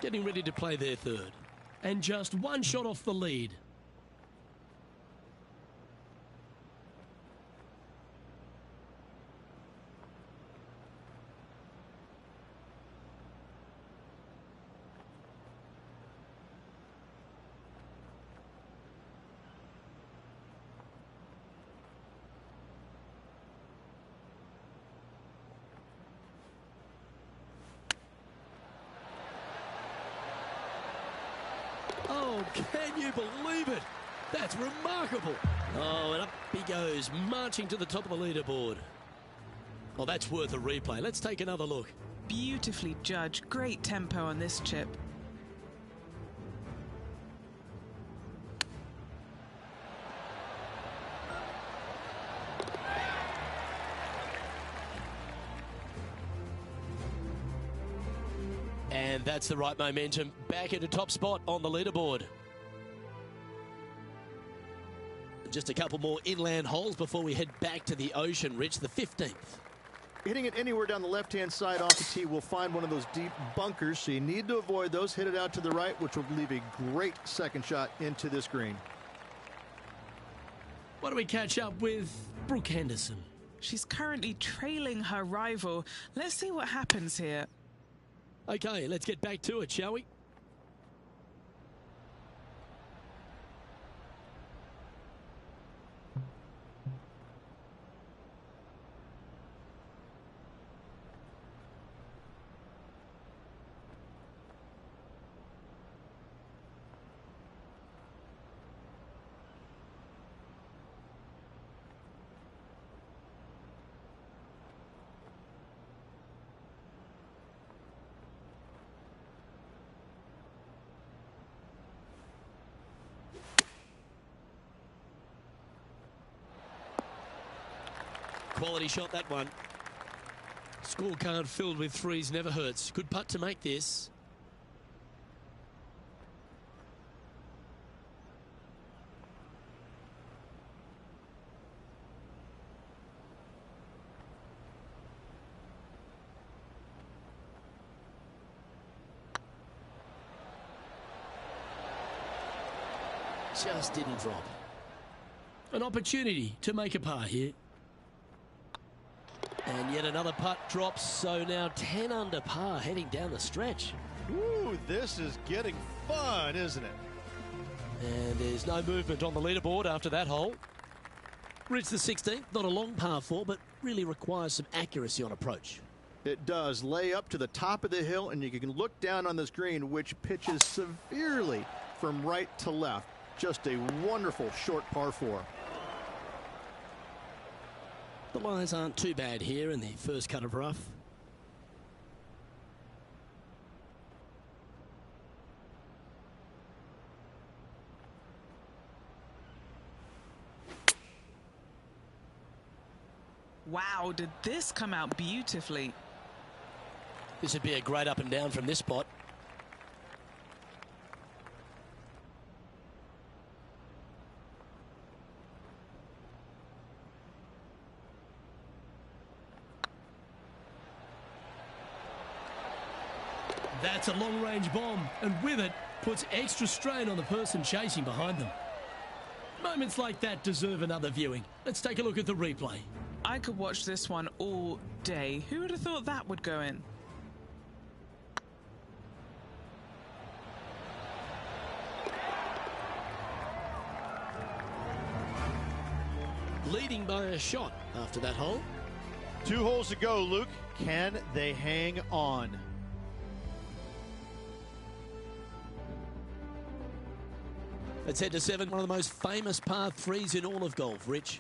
getting ready to play their third. And just one shot off the lead. Oh, can you believe it? That's remarkable. Oh, and up he goes, marching to the top of the leaderboard. Oh, that's worth a replay. Let's take another look. Beautifully judged. Great tempo on this chip. And that's the right momentum. Back into top spot on the leaderboard. Just a couple more inland holes before we head back to the ocean, Rich, the 15th. Hitting it anywhere down the left-hand side off the tee will find one of those deep bunkers, so you need to avoid those. Hit it out to the right, which will leave a great second shot into this green. Why don't we catch up with Brooke Henderson? She's currently trailing her rival. Let's see what happens here. Okay, let's get back to it, shall we? Quality shot, that one. Scorecard filled with threes never hurts. Good putt to make this. Just didn't drop. An opportunity to make a par here. And yet another putt drops, so now 10 under par heading down the stretch. Ooh, this is getting fun, isn't it? And there's no movement on the leaderboard after that hole. Reach the 16th, not a long par 4, but really requires some accuracy on approach. It does. Lay up to the top of the hill, and you can look down on this green, which pitches severely from right to left. Just a wonderful short par 4. The lies aren't too bad here in the first cut of rough. Wow, did this come out beautifully? This would be a great up and down from this spot. That's a long-range bomb, and with it, puts extra strain on the person chasing behind them. Moments like that deserve another viewing. Let's take a look at the replay. I could watch this one all day. Who would have thought that would go in? Leading by a shot after that hole. 2 holes to go, Luke. Can they hang on? Let's head to 7, one of the most famous par 3s in all of golf, Rich.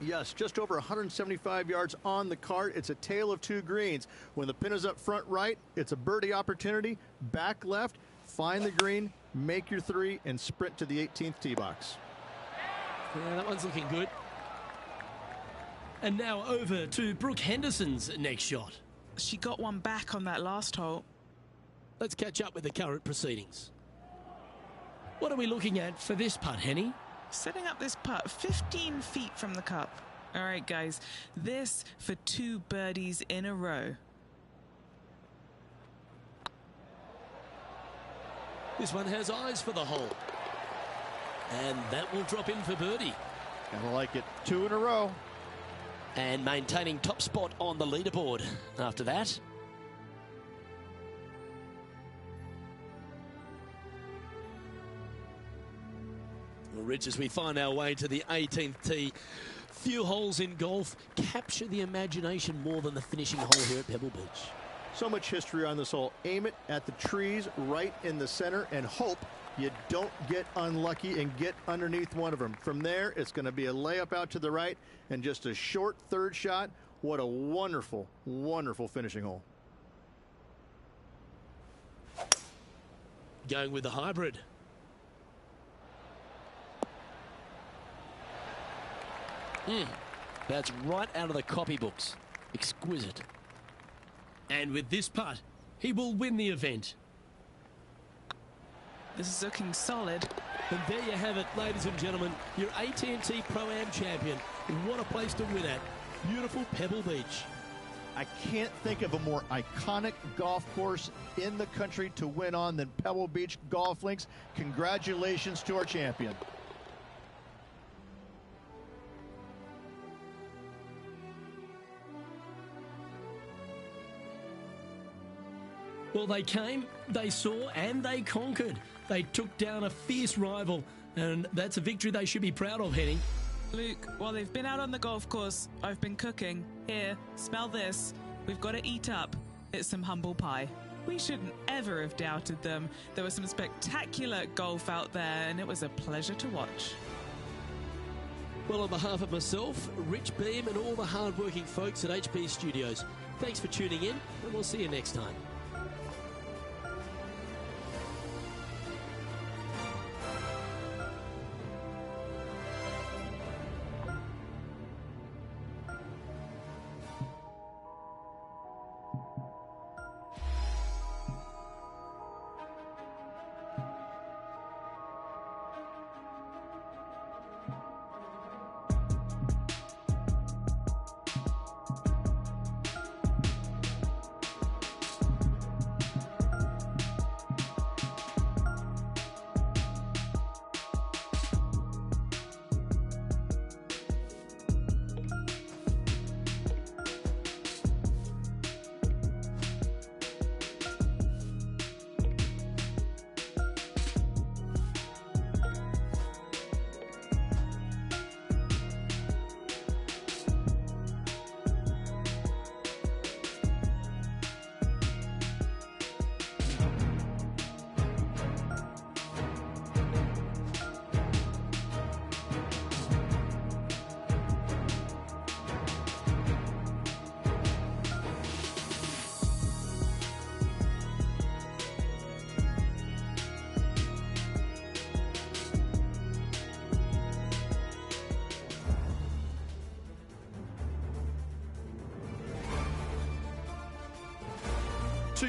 Yes, just over 175 yards on the cart. It's a tale of 2 greens. When the pin is up front right, it's a birdie opportunity. Back left, find the green, make your 3, and sprint to the 18th tee box. Yeah, that one's looking good. And now over to Brooke Henderson's next shot. She got one back on that last hole. Let's catch up with the current proceedings. What are we looking at for this putt, Henny? Setting up this putt 15 feet from the cup. All right, guys, this for 2 birdies in a row. This one has eyes for the hole. And that will drop in for birdie. And I like it. 2 in a row. And maintaining top spot on the leaderboard after that. Well, Rich, as we find our way to the 18th tee, few holes in golf capture the imagination more than the finishing hole here at Pebble Beach. So much history on this hole. Aim it at the trees right in the center and hope you don't get unlucky and get underneath one of them. From there, it's going to be a layup out to the right and just a short third shot. What a wonderful, wonderful finishing hole. Going with the hybrid. That's right out of the copybooks. Exquisite. And with this putt, he will win the event. This is looking solid. And there you have it, ladies and gentlemen, your AT&T Pro-Am champion. What a place to win at. Beautiful Pebble Beach. I can't think of a more iconic golf course in the country to win on than Pebble Beach Golf Links. Congratulations to our champion. Well, they came, they saw, and they conquered. They took down a fierce rival, and that's a victory they should be proud of, Henny. Luke, while they've been out on the golf course, I've been cooking. Here, smell this. We've got to eat up. It's some humble pie. We shouldn't ever have doubted them. There was some spectacular golf out there, and it was a pleasure to watch. Well, on behalf of myself, Rich Beem, and all the hard-working folks at HB Studios, thanks for tuning in, and we'll see you next time.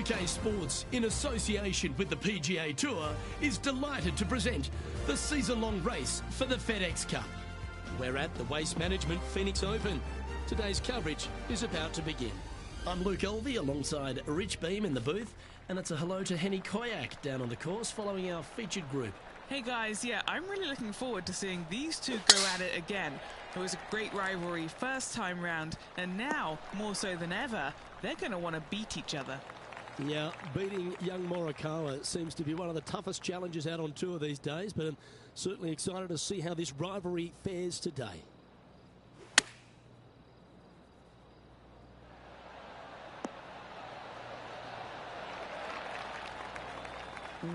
K Sports, in association with the PGA Tour, is delighted to present the season-long race for the FedEx Cup. We're at the Waste Management Phoenix Open. Today's coverage is about to begin. I'm Luke Elvey alongside Rich Beem in the booth, and it's a hello to Henny Koyak down on the course following our featured group. Hey guys, yeah, I'm really looking forward to seeing these two go at it again. It was a great rivalry first time round, and now, more so than ever, they're going to want to beat each other. Yeah, beating young Morikawa seems to be one of the toughest challenges out on tour these days, but I'm certainly excited to see how this rivalry fares today.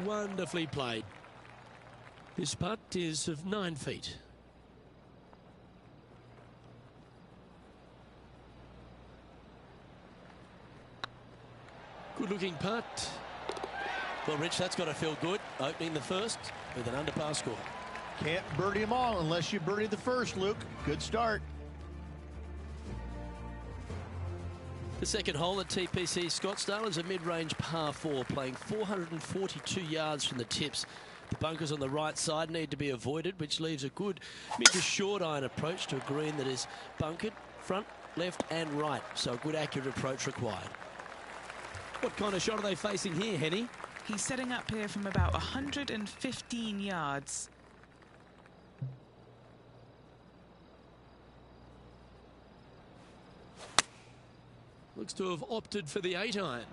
Wonderfully played. This putt is of 9 feet. Good looking putt. Well, Rich, that's got to feel good. Opening the first with an underpass score. Can't birdie them all unless you birdie the first, Luke. Good start. The second hole at TPC Scottsdale is a mid-range par 4, playing 442 yards from the tips. The bunkers on the right side need to be avoided, which leaves a good mid to short iron approach to a green that is bunkered front, left and right. So a good accurate approach required. What kind of shot are they facing here, Henny? He's setting up here from about 115 yards. Looks to have opted for the 8-iron.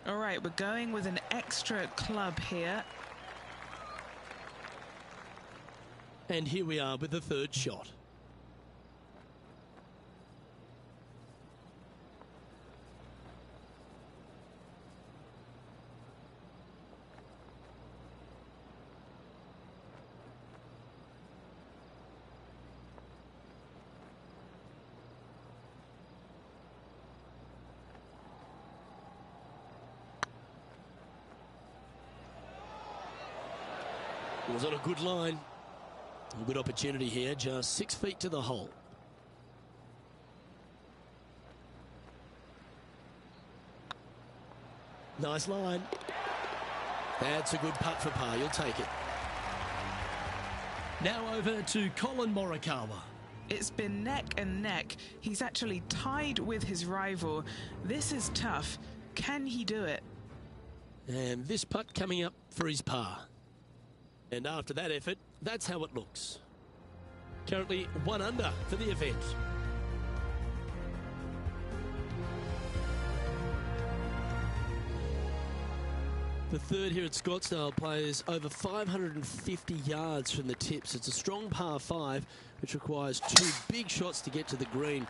All right, we're going with an extra club here. And here we are with the third shot. It was on a good line. A good opportunity here, just 6 feet to the hole. Nice line. That's a good putt for par. You'll take it. Now over to Colin Morikawa. It's been neck and neck. He's actually tied with his rival. This is tough. Can he do it? And this putt coming up for his par. And after that effort, that's how it looks. Currently 1 under for the event. The third here at Scottsdale plays over 550 yards from the tips. It's a strong par 5, which requires 2 big shots to get to the green.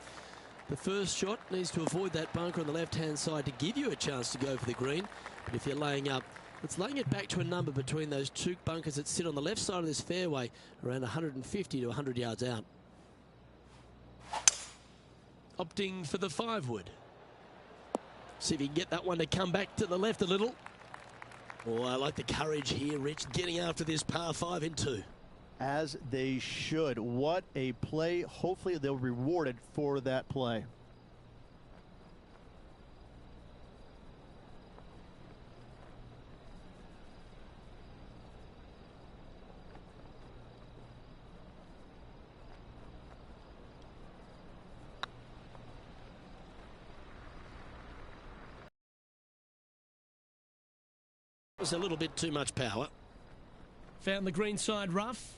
The first shot needs to avoid that bunker on the left-hand side to give you a chance to go for the green. But if you're laying up, it's laying it back to a number between those 2 bunkers that sit on the left side of this fairway, around 150 to 100 yards out. Opting for the 5-wood. See if he can get that one to come back to the left a little. Oh, I like the courage here, Rich, getting after this par 5 in 2. As they should. What a play. Hopefully they'll be rewarded for that play. Was a little bit too much power. Found the green side rough.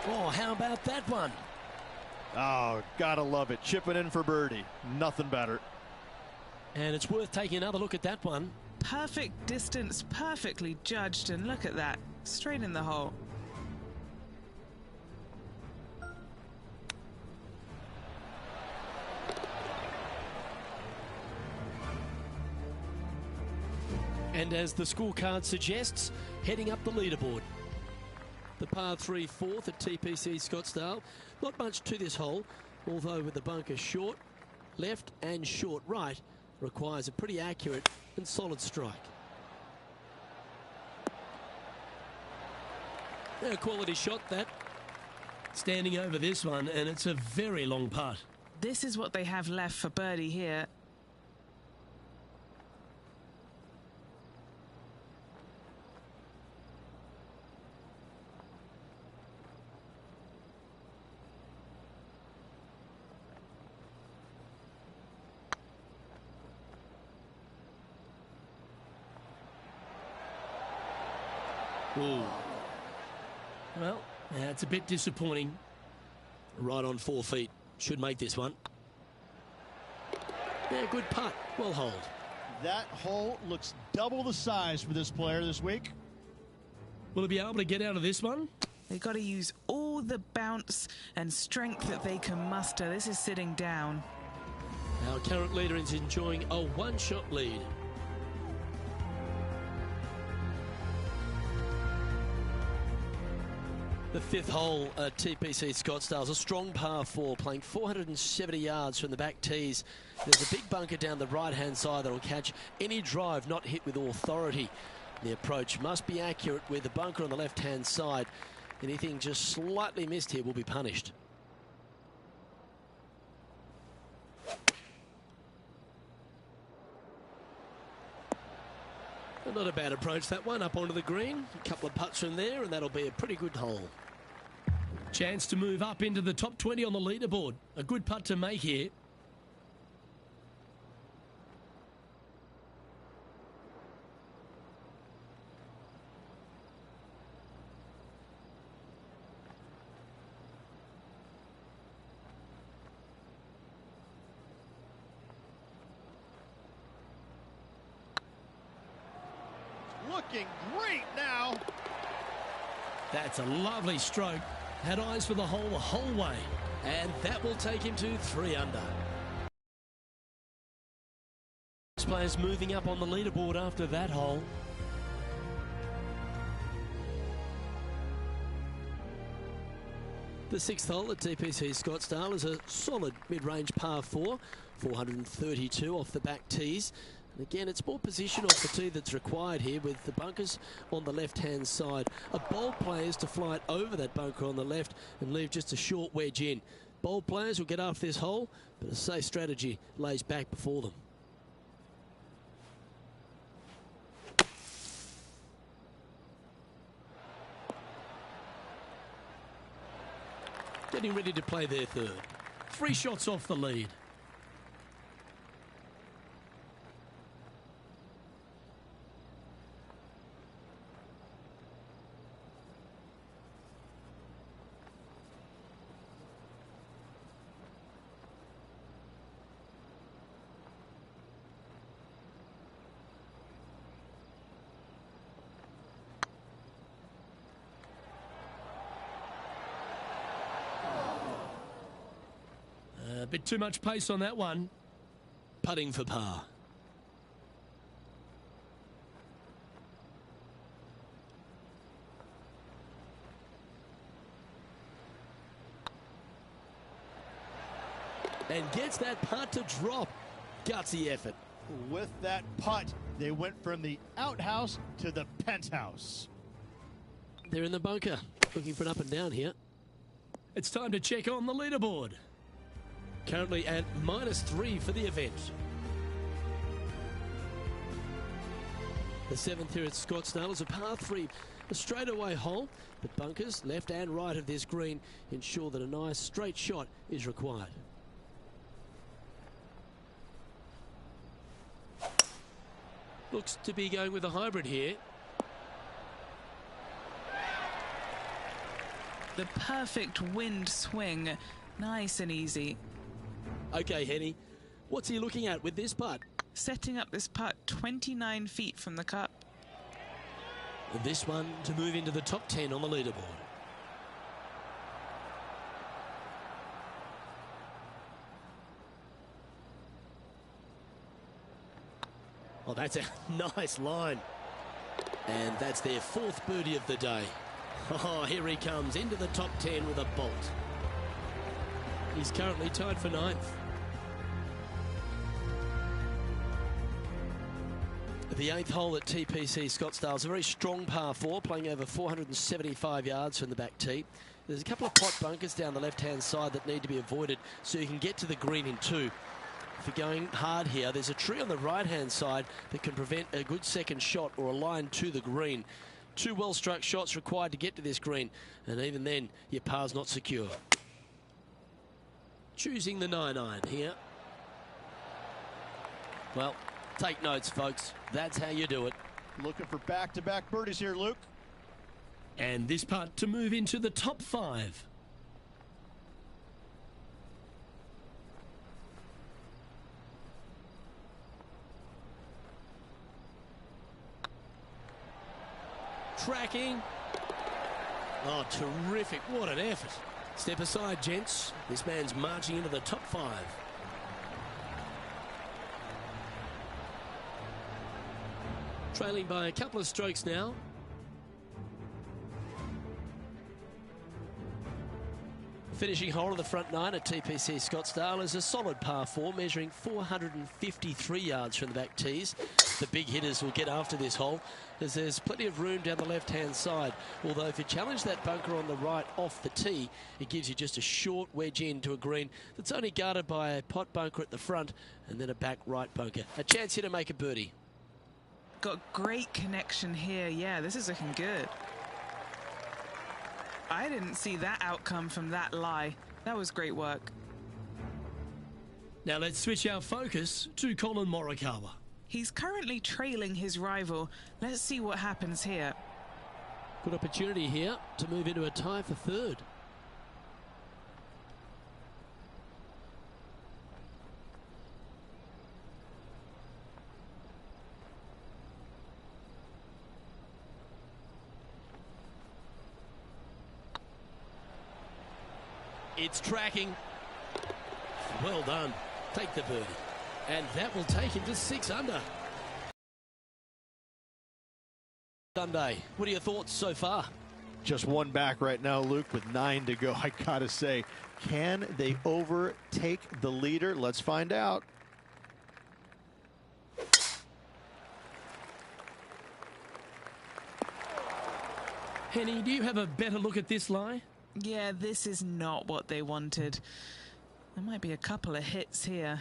Oh, how about that one? Oh, gotta love it. Chipping in for birdie. Nothing better. And it's worth taking another look at that one. Perfect distance, perfectly judged, and look at that. Straight in the hole. And as the scorecard suggests, heading up the leaderboard. The par 3 4th at TPC Scottsdale. Not much to this hole, although with the bunker short left and short right, requires a pretty accurate and solid strike. A quality shot that. Standing over this one, and it's a very long putt. This is what they have left for birdie here. Ooh. Well, yeah, it's a bit disappointing. Right on 4 feet. Should make this one. Yeah, good putt. Well holed. That hole looks double the size for this player this week. Will he be able to get out of this one? They've got to use all the bounce and strength that they can muster. This is sitting down. Our current leader is enjoying a 1-shot lead. The 5th hole at TPC Scottsdale is a strong par 4, playing 470 yards from the back tees. There's a big bunker down the right-hand side that will catch any drive not hit with authority. The approach must be accurate with the bunker on the left-hand side. Anything just slightly missed here will be punished. Not a bad approach, that one, up onto the green. A couple of putts from there, and that'll be a pretty good hole. Chance to move up into the top 20 on the leaderboard. A good putt to make here. Looking great now. That's a lovely stroke. Had eyes for the whole way. And that will take him to 3 under. Players moving up on the leaderboard after that hole. The 6th hole at TPC Scottsdale is a solid mid-range par 4, 432 off the back tees. And again, it's more position off the tee that's required here, with the bunkers on the left-hand side. A bold player is to fly it over that bunker on the left and leave just a short wedge in. Bold players will get after this hole, but a safe strategy lays back before them. Getting ready to play their 3rd. 3 shots off the lead. A bit too much pace on that one. Putting for par. And gets that putt to drop. Gutsy effort. With that putt, they went from the outhouse to the penthouse. They're in the bunker, looking for an up and down here. It's time to check on the leaderboard. Currently at -3 for the event. The 7th here at Scottsdale is a par 3, a straightaway hole, but bunkers left and right of this green ensure that a nice straight shot is required. Looks to be going with a hybrid here. The perfect wind swing, nice and easy. Okay, Henny, what's he looking at with this putt? Setting up this putt 29 feet from the cup. And this one to move into the top 10 on the leaderboard. Oh, that's a nice line. And that's their 4th birdie of the day. Oh, here he comes into the top 10 with a bolt. He's currently tied for 9th. The 8th hole at TPC Scottsdale is a very strong par 4, playing over 475 yards from the back tee. There's a couple of pot bunkers down the left-hand side that need to be avoided so you can get to the green in 2. If you're going hard here, there's a tree on the right-hand side that can prevent a good second shot or a line to the green. 2 well-struck shots required to get to this green, and even then, your par's not secure. Choosing the 9-iron here. Well, take notes, folks. That's how you do it. Looking for back-to-back birdies here, Luke. And this putt to move into the top 5. Tracking. Oh, terrific. What an effort. Step aside, gents. This man's marching into the top 5. Trailing by a couple of strokes now. Finishing hole of the front 9 at TPC Scottsdale is a solid par 4, measuring 453 yards from the back tees. The big hitters will get after this hole, as there's plenty of room down the left-hand side. Although if you challenge that bunker on the right off the tee, it gives you just a short wedge into a green that's only guarded by a pot bunker at the front and then a back right bunker. A chance here to make a birdie. Got great connection here. Yeah, this is looking good. I didn't see that outcome from that lie. That was great work. Now let's switch our focus to Colin Morikawa. He's currently trailing his rival. Let's see what happens here. Good opportunity here to move into a tie for third. It's tracking. Well done. Take the birdie. And that will take him to 6 under. Sunday. What are your thoughts so far? Just one back right now, Luke, with 9 to go. I gotta say, can they overtake the leader? Let's find out. Henny, do you have a better look at this lie? Yeah, this is not what they wanted. There might be a couple of hits here.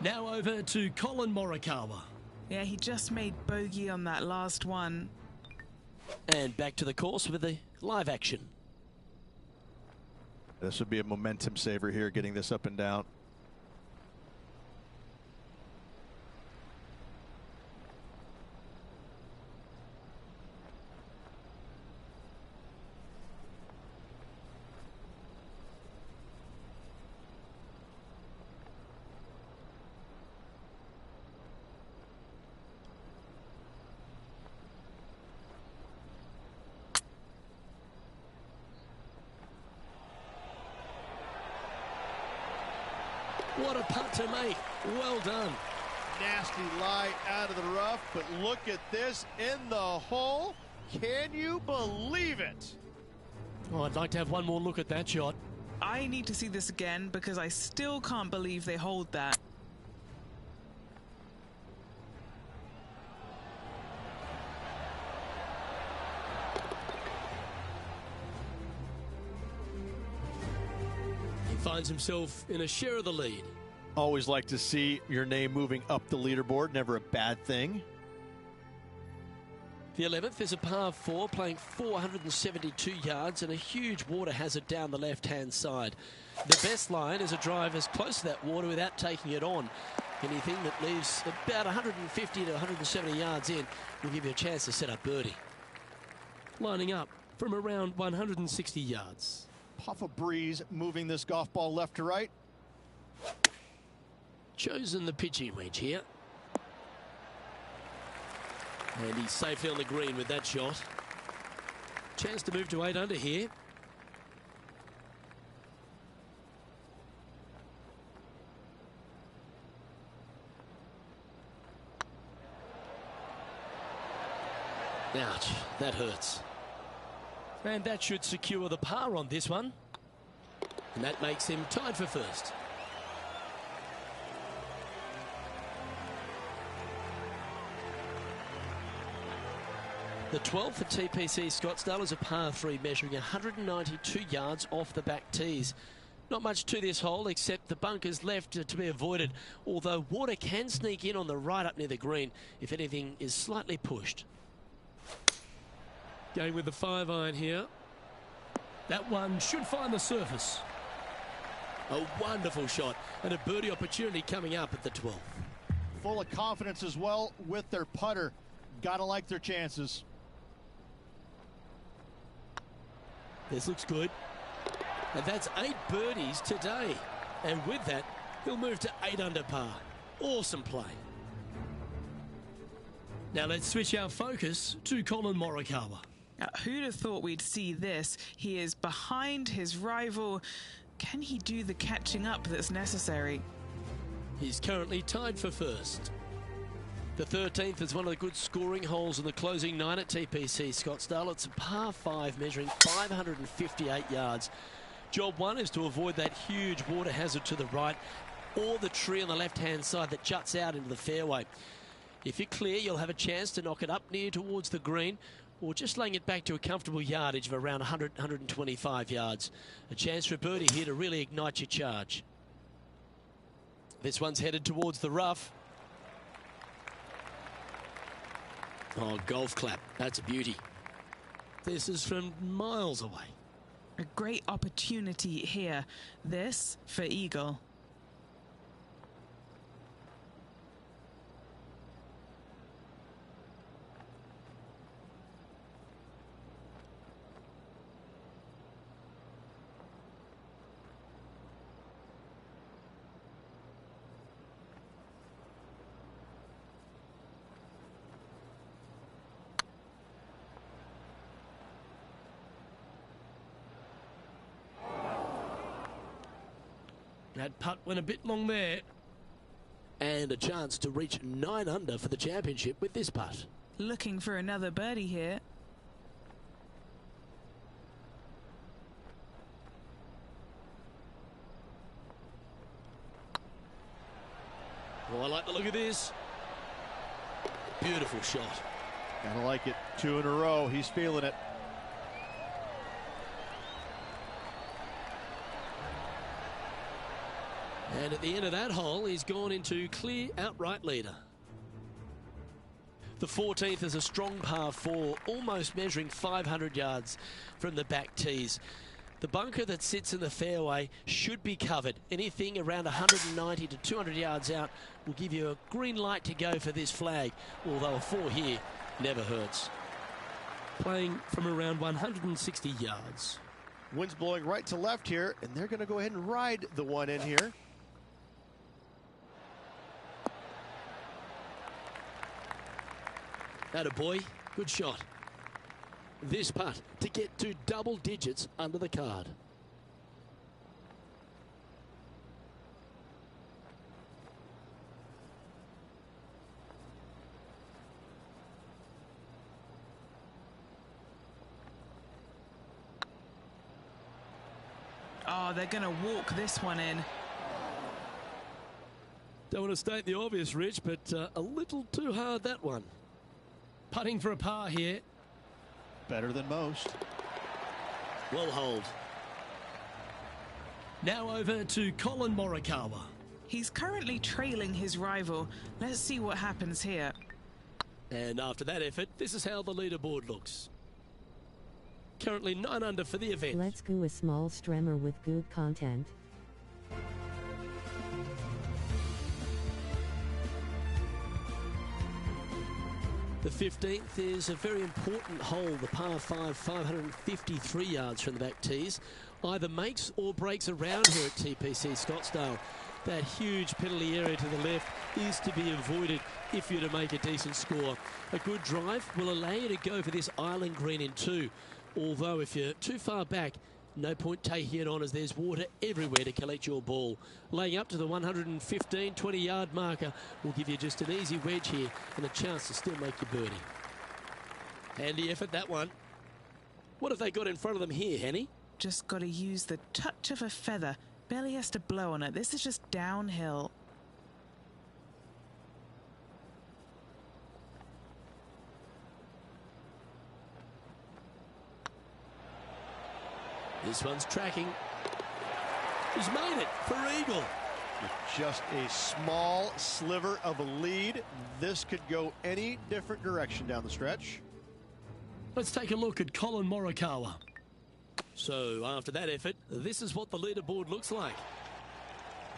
Now over to Colin Morikawa. Yeah, he just made bogey on that last one. And back to the course with the live action. This would be a momentum saver here, getting this up and down. What a putt to make. Well done. Nasty lie out of the rough, but look at this in the hole. Can you believe it? Oh, I'd like to have one more look at that shot. I need to see this again because I still can't believe they hold that. He finds himself in a share of the lead. Always like to see your name moving up the leaderboard. Never a bad thing. The 11th is a par 4, playing 472 yards and a huge water hazard down the left-hand side. The best line is a drive as close to that water without taking it on. Anything that leaves about 150 to 170 yards in will give you a chance to set up birdie. Lining up from around 160 yards. Puff of breeze moving this golf ball left to right. Chosen the pitching wedge here. And he's safely on the green with that shot. Chance to move to 8 under here. Ouch, that hurts. And that should secure the par on this one. And that makes him tied for first. The 12th for TPC Scottsdale is a par 3 measuring 192 yards off the back tees. Not much to this hole except the bunkers left to be avoided, although water can sneak in on the right up near the green if anything is slightly pushed. Going with the 5-iron here. That one should find the surface. A wonderful shot and a birdie opportunity coming up at the 12th. Full of confidence as well with their putter. Gotta like their chances. This looks good. And that's 8 birdies today. And with that, he'll move to 8 under par. Awesome play. Now let's switch our focus to Colin Morikawa. Who'd have thought we'd see this? He is behind his rival. Can he do the catching up that's necessary? He's currently tied for first. The 13th is one of the good scoring holes in the closing 9 at TPC Scottsdale. It's a par 5 measuring 558 yards. Job 1 is to avoid that huge water hazard to the right or the tree on the left-hand side that juts out into the fairway. If you're clear, you'll have a chance to knock it up near towards the green or just laying it back to a comfortable yardage of around 100, 125 yards. A chance for a birdie here to really ignite your charge. This one's headed towards the rough. Oh, golf clap. That's a beauty. This is from miles away. A great opportunity here. This for eagle. That putt went a bit long there. And a chance to reach 9 under for the championship with this putt. Looking for another birdie here. Oh, I like the look of this. Beautiful shot. I like it. 2 in a row. He's feeling it. And at the end of that hole, he's gone into clear outright leader. The 14th is a strong par 4, almost measuring 500 yards from the back tees. The bunker that sits in the fairway should be covered. Anything around 190 to 200 yards out will give you a green light to go for this flag, although a 4 here never hurts. Playing from around 160 yards. Wind's blowing right to left here, and they're going to go ahead and ride the one in here. Attaboy, good shot. This putt to get to double digits under the card. Oh, they're going to walk this one in. Don't want to state the obvious, Rich, but a little too hard, that one. Putting for a par here. Better than most. Well hold. Now over to Colin Morikawa. He's currently trailing his rival. Let's see what happens here. And after that effort, this is how the leaderboard looks. Currently 9 under for the event. Let's go a small streamer with good content. The 15th is a very important hole, the par 5, 553 yards from the back tees. Either makes or breaks around here at TPC Scottsdale. That huge penalty area to the left is to be avoided if you're to make a decent score. A good drive will allow you to go for this island green in 2. Although if you're too far back, no point taking it on as there's water everywhere to collect your ball. Laying up to the 115, 20-yard marker will give you just an easy wedge here and a chance to still make your birdie. Handy effort, that one. What have they got in front of them here, Henny? Just got to use the touch of a feather. Barely has to blow on it. This is just downhill. This one's tracking. He's made it for eagle. Just a small sliver of a lead. This could go any different direction down the stretch. Let's take a look at Colin Morikawa. So after that effort, this is what the leaderboard looks like.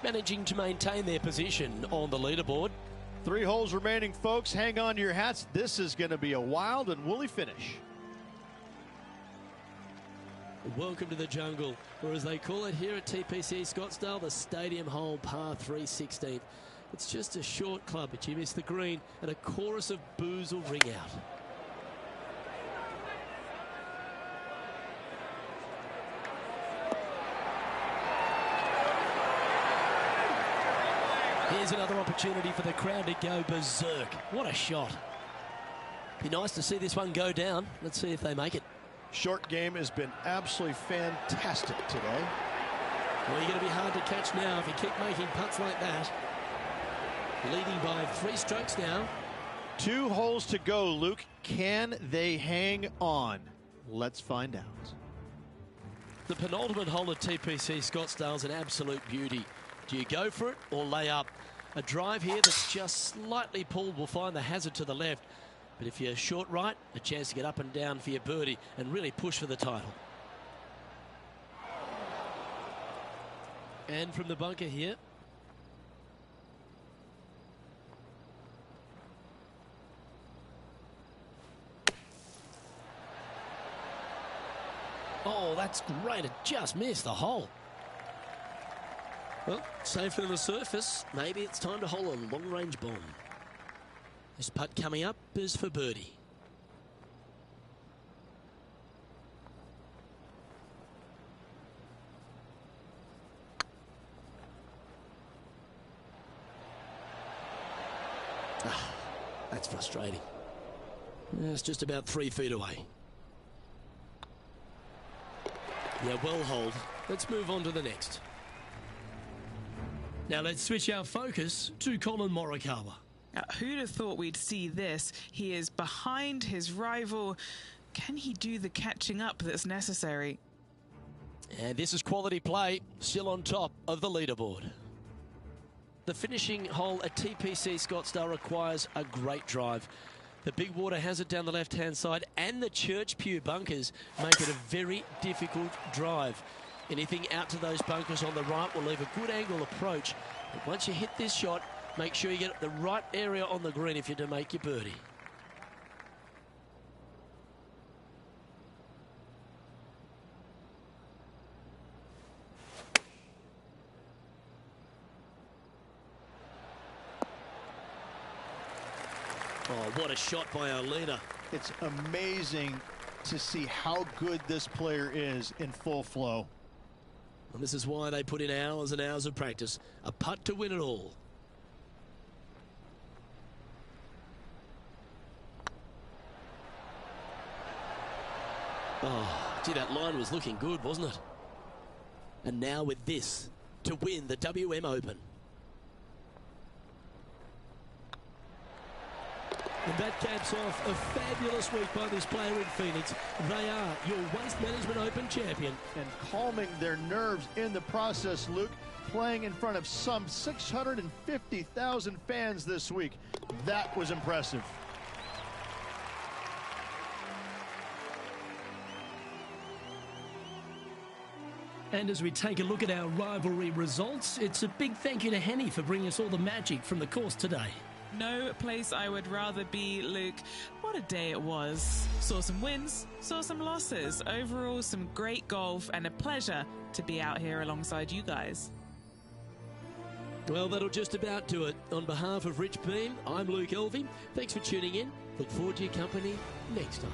Managing to maintain their position on the leaderboard. 3 holes remaining, folks. Hang on to your hats. This is going to be a wild and woolly finish. Welcome to the jungle, or as they call it here at TPC Scottsdale, the stadium hole par 3 16th. It's just a short club, but you miss the green, and a chorus of boos will ring out. Here's another opportunity for the crowd to go berserk. What a shot. Be nice to see this one go down. Let's see if they make it. Short game has been absolutely fantastic today. Well, you're going to be hard to catch now if you keep making putts like that. Leading by 3 strokes now. 2 holes to go, Luke. Can they hang on? Let's find out. The penultimate hole at TPC Scottsdale's an absolute beauty. Do you go for it or lay up? A drive here that's just slightly pulled will find the hazard to the left. But if you're short right, a chance to get up and down for your birdie and really push for the title. And from the bunker here. Oh, that's great. It just missed the hole. Well, safer than the surface. Maybe it's time to hole a long-range bomb. This putt coming up is for birdie. That's frustrating. It's just about 3 feet away. Yeah, well holed. Let's move on to the next. Now let's switch our focus to Colin Morikawa. Who'd have thought we'd see this? He is behind his rival. Can he do the catching up that's necessary? And this is quality play, still on top of the leaderboard. The finishing hole at TPC Scottsdale requires a great drive. The big water hazard down the left-hand side and the Church Pew bunkers make it a very difficult drive. Anything out to those bunkers on the right will leave a good angle approach. But once you hit this shot, make sure you get the right area on the green if you're to make your birdie. Oh, what a shot by our leader. It's amazing to see how good this player is in full flow. And this is why they put in hours and hours of practice. A putt to win it all. Oh, gee, that line was looking good, wasn't it? And now with this, to win the WM Open. And that caps off a fabulous week by this player in Phoenix. They are your Waste Management Open champion. And calming their nerves in the process, Luke, playing in front of some 650,000 fans this week. That was impressive. And as we take a look at our rivalry results, it's a big thank you to Henny for bringing us all the magic from the course today. No place I would rather be, Luke. What a day it was. Saw some wins, saw some losses. Overall, some great golf and a pleasure to be out here alongside you guys. Well, that'll just about do it. On behalf of Rich Beam, I'm Luke Elvey. Thanks for tuning in. Look forward to your company next time.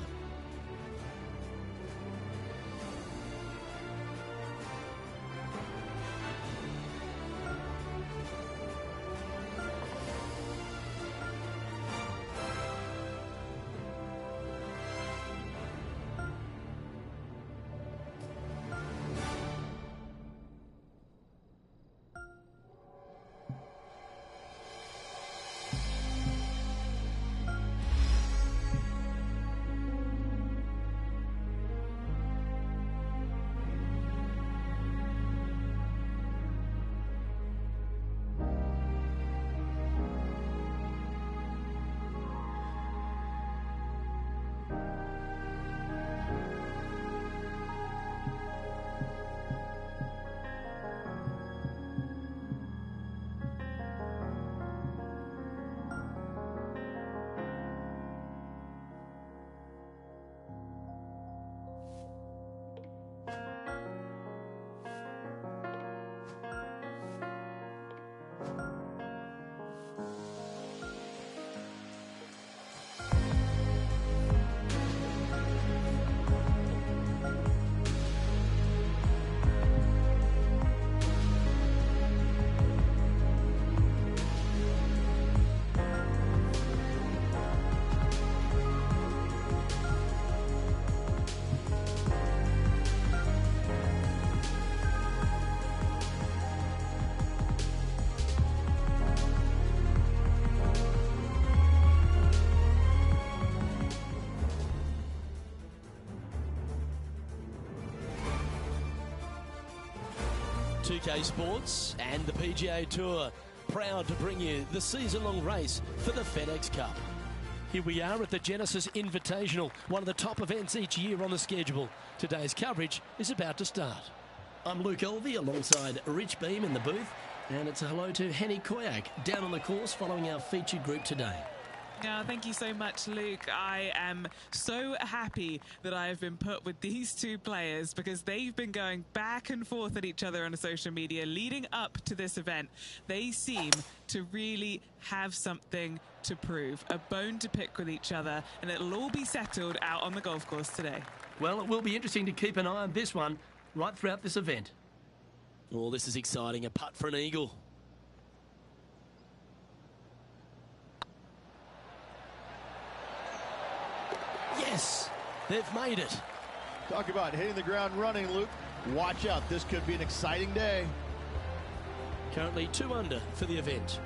2K Sports and the PGA Tour, proud to bring you the season-long race for the FedEx Cup. Here we are at the Genesis Invitational, one of the top events each year on the schedule. Today's coverage is about to start. I'm Luke Elvey alongside Rich Beam in the booth, and it's a hello to Henny Koyak down on the course following our featured group today. Thank you so much, Luke. I am so happy that I have been put with these two players because they've been going back and forth at each other on social media leading up to this event. They seem to really have something to prove, a bone to pick with each other, and it'll all be settled out on the golf course today. Well, it will be interesting to keep an eye on this one right throughout this event. Oh, this is exciting. A putt for an eagle. Yes, they've made it. Talk about hitting the ground running, Luke. Watch out. This could be an exciting day. Currently 2 under for the event.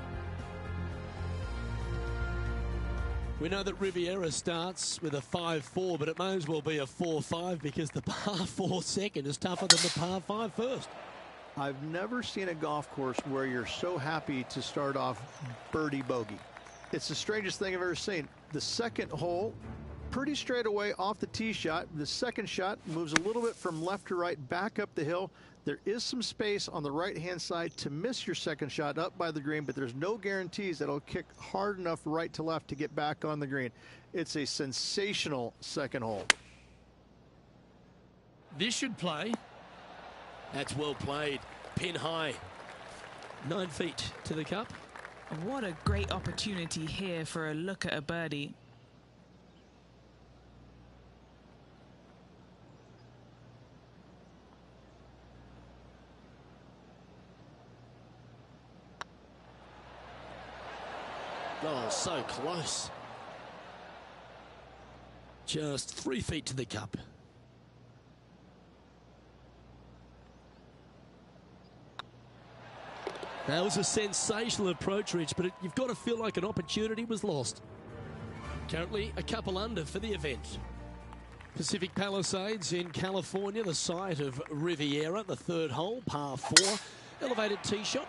We know that Riviera starts with a 5-4, but it may as well be a 4-5 because the par 4 second is tougher than the par 5 first. I've never seen a golf course where you're so happy to start off birdie bogey. It's the strangest thing I've ever seen. The second hole, pretty straight away off the tee shot. The second shot moves a little bit from left to right back up the hill. There is some space on the right-hand side to miss your second shot up by the green, but there's no guarantees that it'll kick hard enough right to left to get back on the green. It's a sensational second hole. This should play. That's well played. Pin high. 9 feet to the cup. What a great opportunity here for a look at a birdie. Oh, so close. Just 3 feet to the cup. That was a sensational approach, Rich, but you've got to feel like an opportunity was lost. Currently a couple under for the event. Pacific Palisades in California, the site of Riviera, the third hole, par 4. Elevated tee shot.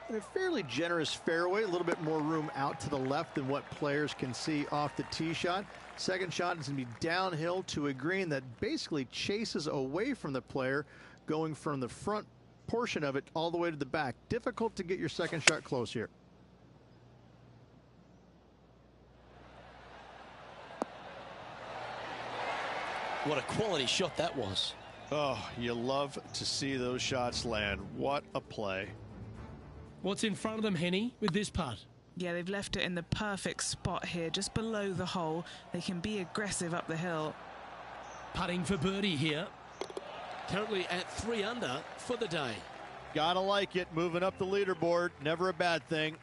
And a fairly generous fairway, a little bit more room out to the left than what players can see off the tee shot. Second shot is going to be downhill to a green that basically chases away from the player, going from the front portion of it all the way to the back. Difficult to get your second shot close here. What a quality shot that was. Oh, you love to see those shots land. What a play. What's in front of them, Henny, with this putt? Yeah, they've left it in the perfect spot here, just below the hole. They can be aggressive up the hill. Putting for birdie here. Currently at 3 under for the day. Gotta like it. Moving up the leaderboard. Never a bad thing.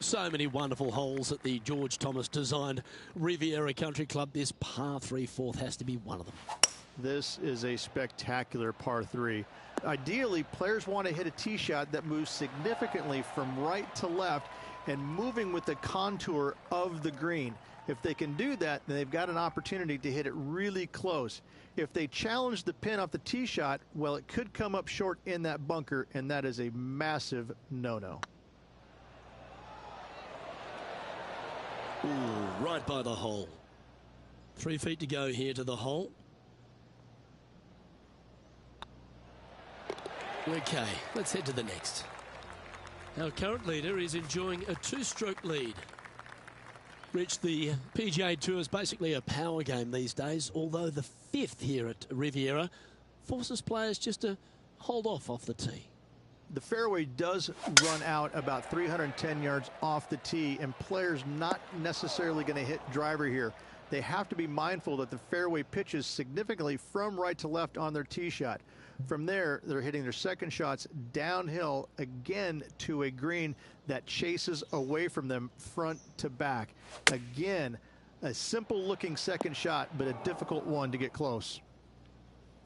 So many wonderful holes at the George Thomas designed Riviera Country Club. This par 3 fourth has to be one of them. This is a spectacular par 3. Ideally, players want to hit a tee shot that moves significantly from right to left and moving with the contour of the green. If they can do that, then they've got an opportunity to hit it really close. If they challenge the pin off the tee shot, well, it could come up short in that bunker, and that is a massive no-no. Ooh, right by the hole. 3 feet to go here to the hole. Okay, let's head to the next. Our current leader is enjoying a 2-stroke lead. Rich, the PGA Tour is basically a power game these days, although the 5th here at Riviera forces players just to hold off the tee. The fairway does run out about 310 yards off the tee, and players not necessarily going to hit driver here. They have to be mindful that the fairway pitches significantly from right to left on their tee shot. From there, they're hitting their second shots downhill again to a green that chases away from them front to back. Again, a simple looking second shot, but a difficult one to get close.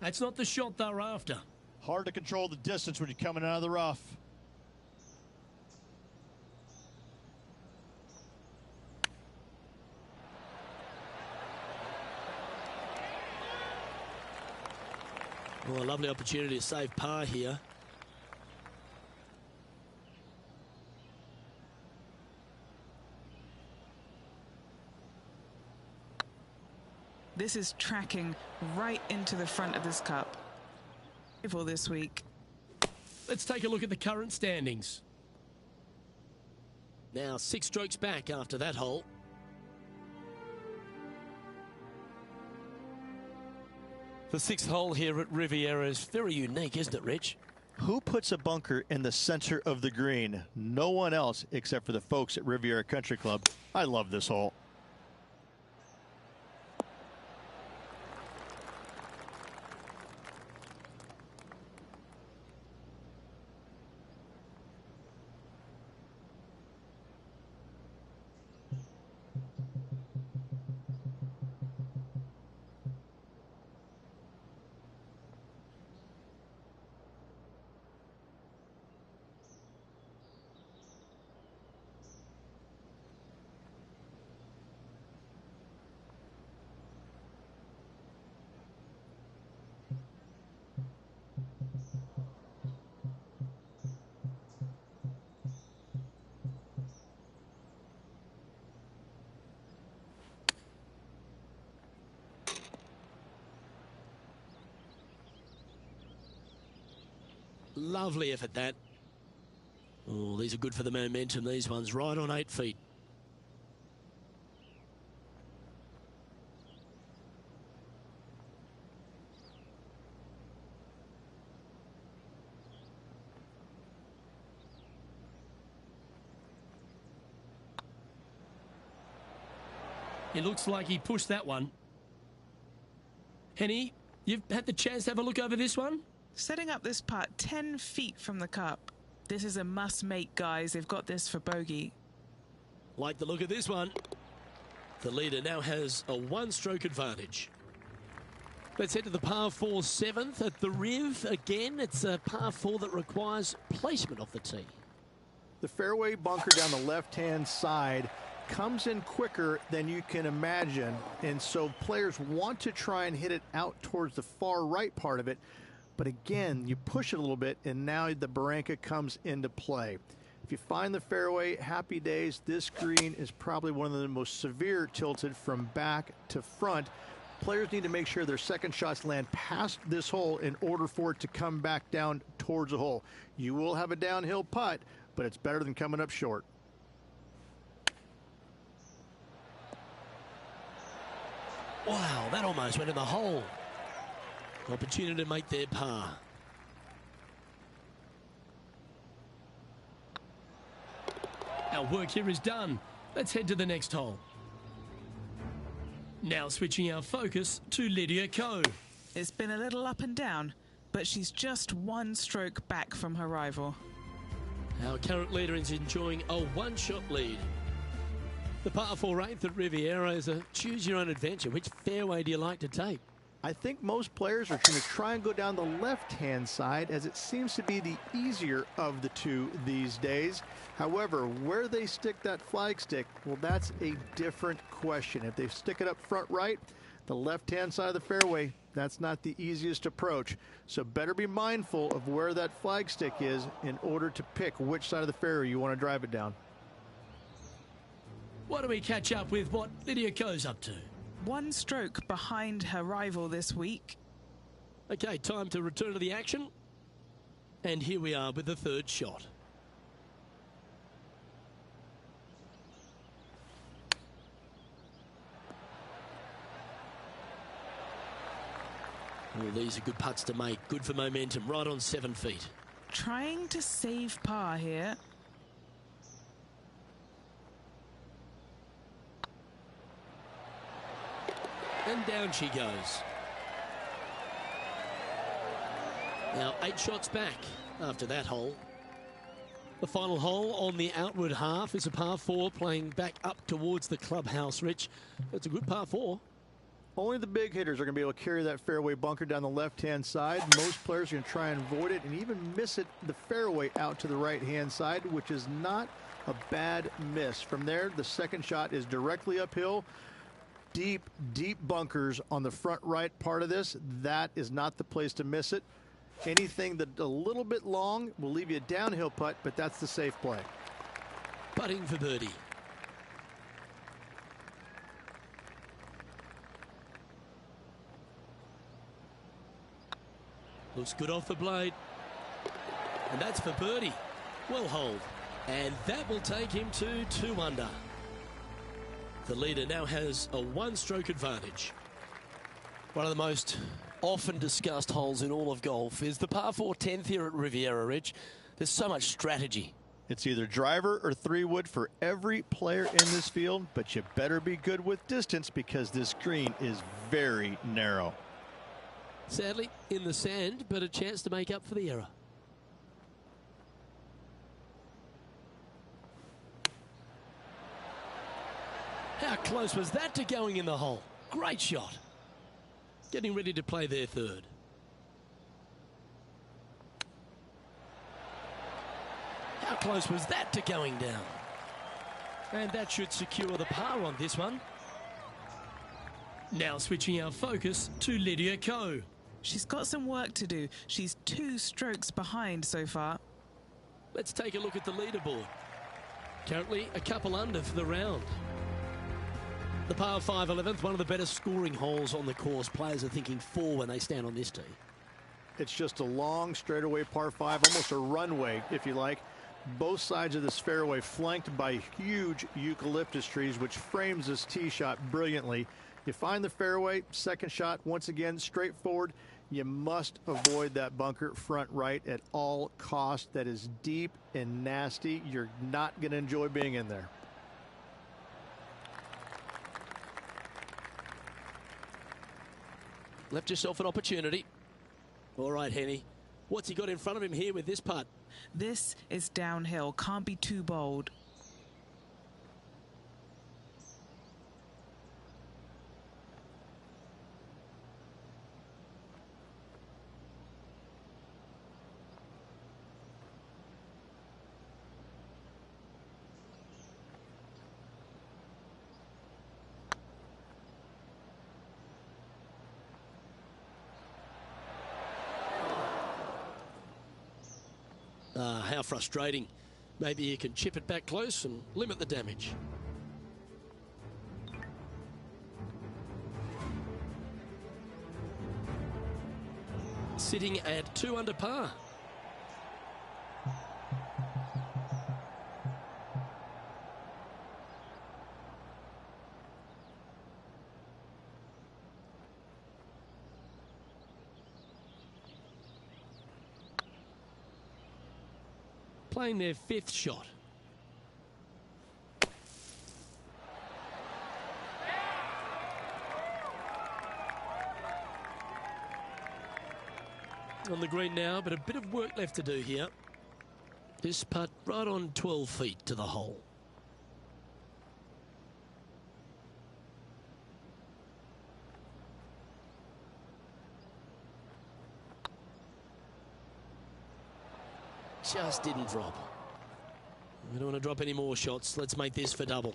That's not the shot they're after. Hard to control the distance when you're coming out of the rough. Well, a lovely opportunity to save par here. This is tracking right into the front of this cup. For this week. Let's take a look at the current standings. Now 6 strokes back after that hole. The 6th hole here at Riviera is very unique, isn't it, Rich? Who puts a bunker in the center of the green? No one else except for the folks at Riviera Country Club. I love this hole. Lovely effort, that. Oh, these are good for the momentum, these ones, right on 8 feet. It looks like he pushed that one. Henny, you've had the chance to have a look over this one? Setting up this putt 10 feet from the cup. This is a must-make, guys. They've got this for bogey. Like the look of this one. The leader now has a 1-stroke advantage. Let's head to the par 4 7th at the Riv. Again, it's a par 4 that requires placement of the tee. The fairway bunker down the left-hand side comes in quicker than you can imagine, and so players want to try and hit it out towards the far right part of it. But again, you push it a little bit, and now the Barranca comes into play. If you find the fairway, happy days. This green is probably one of the most severe tilted from back to front. Players need to make sure their second shots land past this hole in order for it to come back down towards the hole. You will have a downhill putt, but it's better than coming up short. Wow, that almost went in the hole. Opportunity to make their par. Our work here is done. Let's head to the next hole. Now switching our focus to Lydia Ko. It's been a little up and down, but she's just 1 stroke back from her rival. Our current leader is enjoying a 1-shot lead. The par 4 8th at Riviera is a choose-your-own-adventure. Which fairway do you like to take? I think most players are going to try and go down the left-hand side, as it seems to be the easier of the two these days. However, where they stick that flag stick, well, that's a different question. If they stick it up front right, the left-hand side of the fairway, that's not the easiest approach. So better be mindful of where that flag stick is in order to pick which side of the fairway you want to drive it down. Why don't we catch up with what Lydia Ko's up to? 1 stroke behind her rival this week. Okay, time to return to the action. And here we are with the 3rd shot. Well, these are good putts to make. Good for momentum, right on 7 feet. Trying to save par here. And down she goes. Now 8 shots back after that hole. The final hole on the outward half is a par 4 playing back up towards the clubhouse, Rich. It's a good par 4. Only the big hitters are going to be able to carry that fairway bunker down the left-hand side. Most players are going to try and avoid it and even miss it the fairway out to the right-hand side, which is not a bad miss. From there, the second shot is directly uphill. Deep, deep bunkers on the front right part of this. That is not the place to miss it. Anything that a little bit long will leave you a downhill putt, but that's the safe play. Putting for birdie. Looks good off the blade. And that's for birdie. Well holed. And that will take him to 2 under. The leader now has a 1-stroke advantage. One of the most often discussed holes in all of golf is the par 4 10th here at Riviera Ridge. There's so much strategy. It's either driver or 3-wood for every player in this field, but you better be good with distance because this green is very narrow. Sadly, in the sand, but a chance to make up for the error. How close was that to going in the hole? Great shot. Getting ready to play their third. How close was that to going down? And that should secure the par on this one. Now switching our focus to Lydia Ko. She's got some work to do. She's 2 strokes behind so far. Let's take a look at the leaderboard. Currently a couple under for the round. The par 5 11th, one of the better scoring holes on the course. Players are thinking 4 when they stand on this tee. It's just a long straightaway par 5, almost a runway, if you like. Both sides of this fairway flanked by huge eucalyptus trees, which frames this tee shot brilliantly. You find the fairway, second shot, once again, straightforward. You must avoid that bunker front right at all costs. That is deep and nasty. You're not going to enjoy being in there. Left yourself an opportunity. All right, Henny. What's he got in front of him here with this putt? This is downhill. Can't be too bold. How frustrating. Maybe you can chip it back close and limit the damage. Sitting at 2 under par. Playing their 5th shot. On the green now, but a bit of work left to do here. This putt right on 12 feet to the hole. Just didn't drop. We don't want to drop any more shots. Let's make this for double.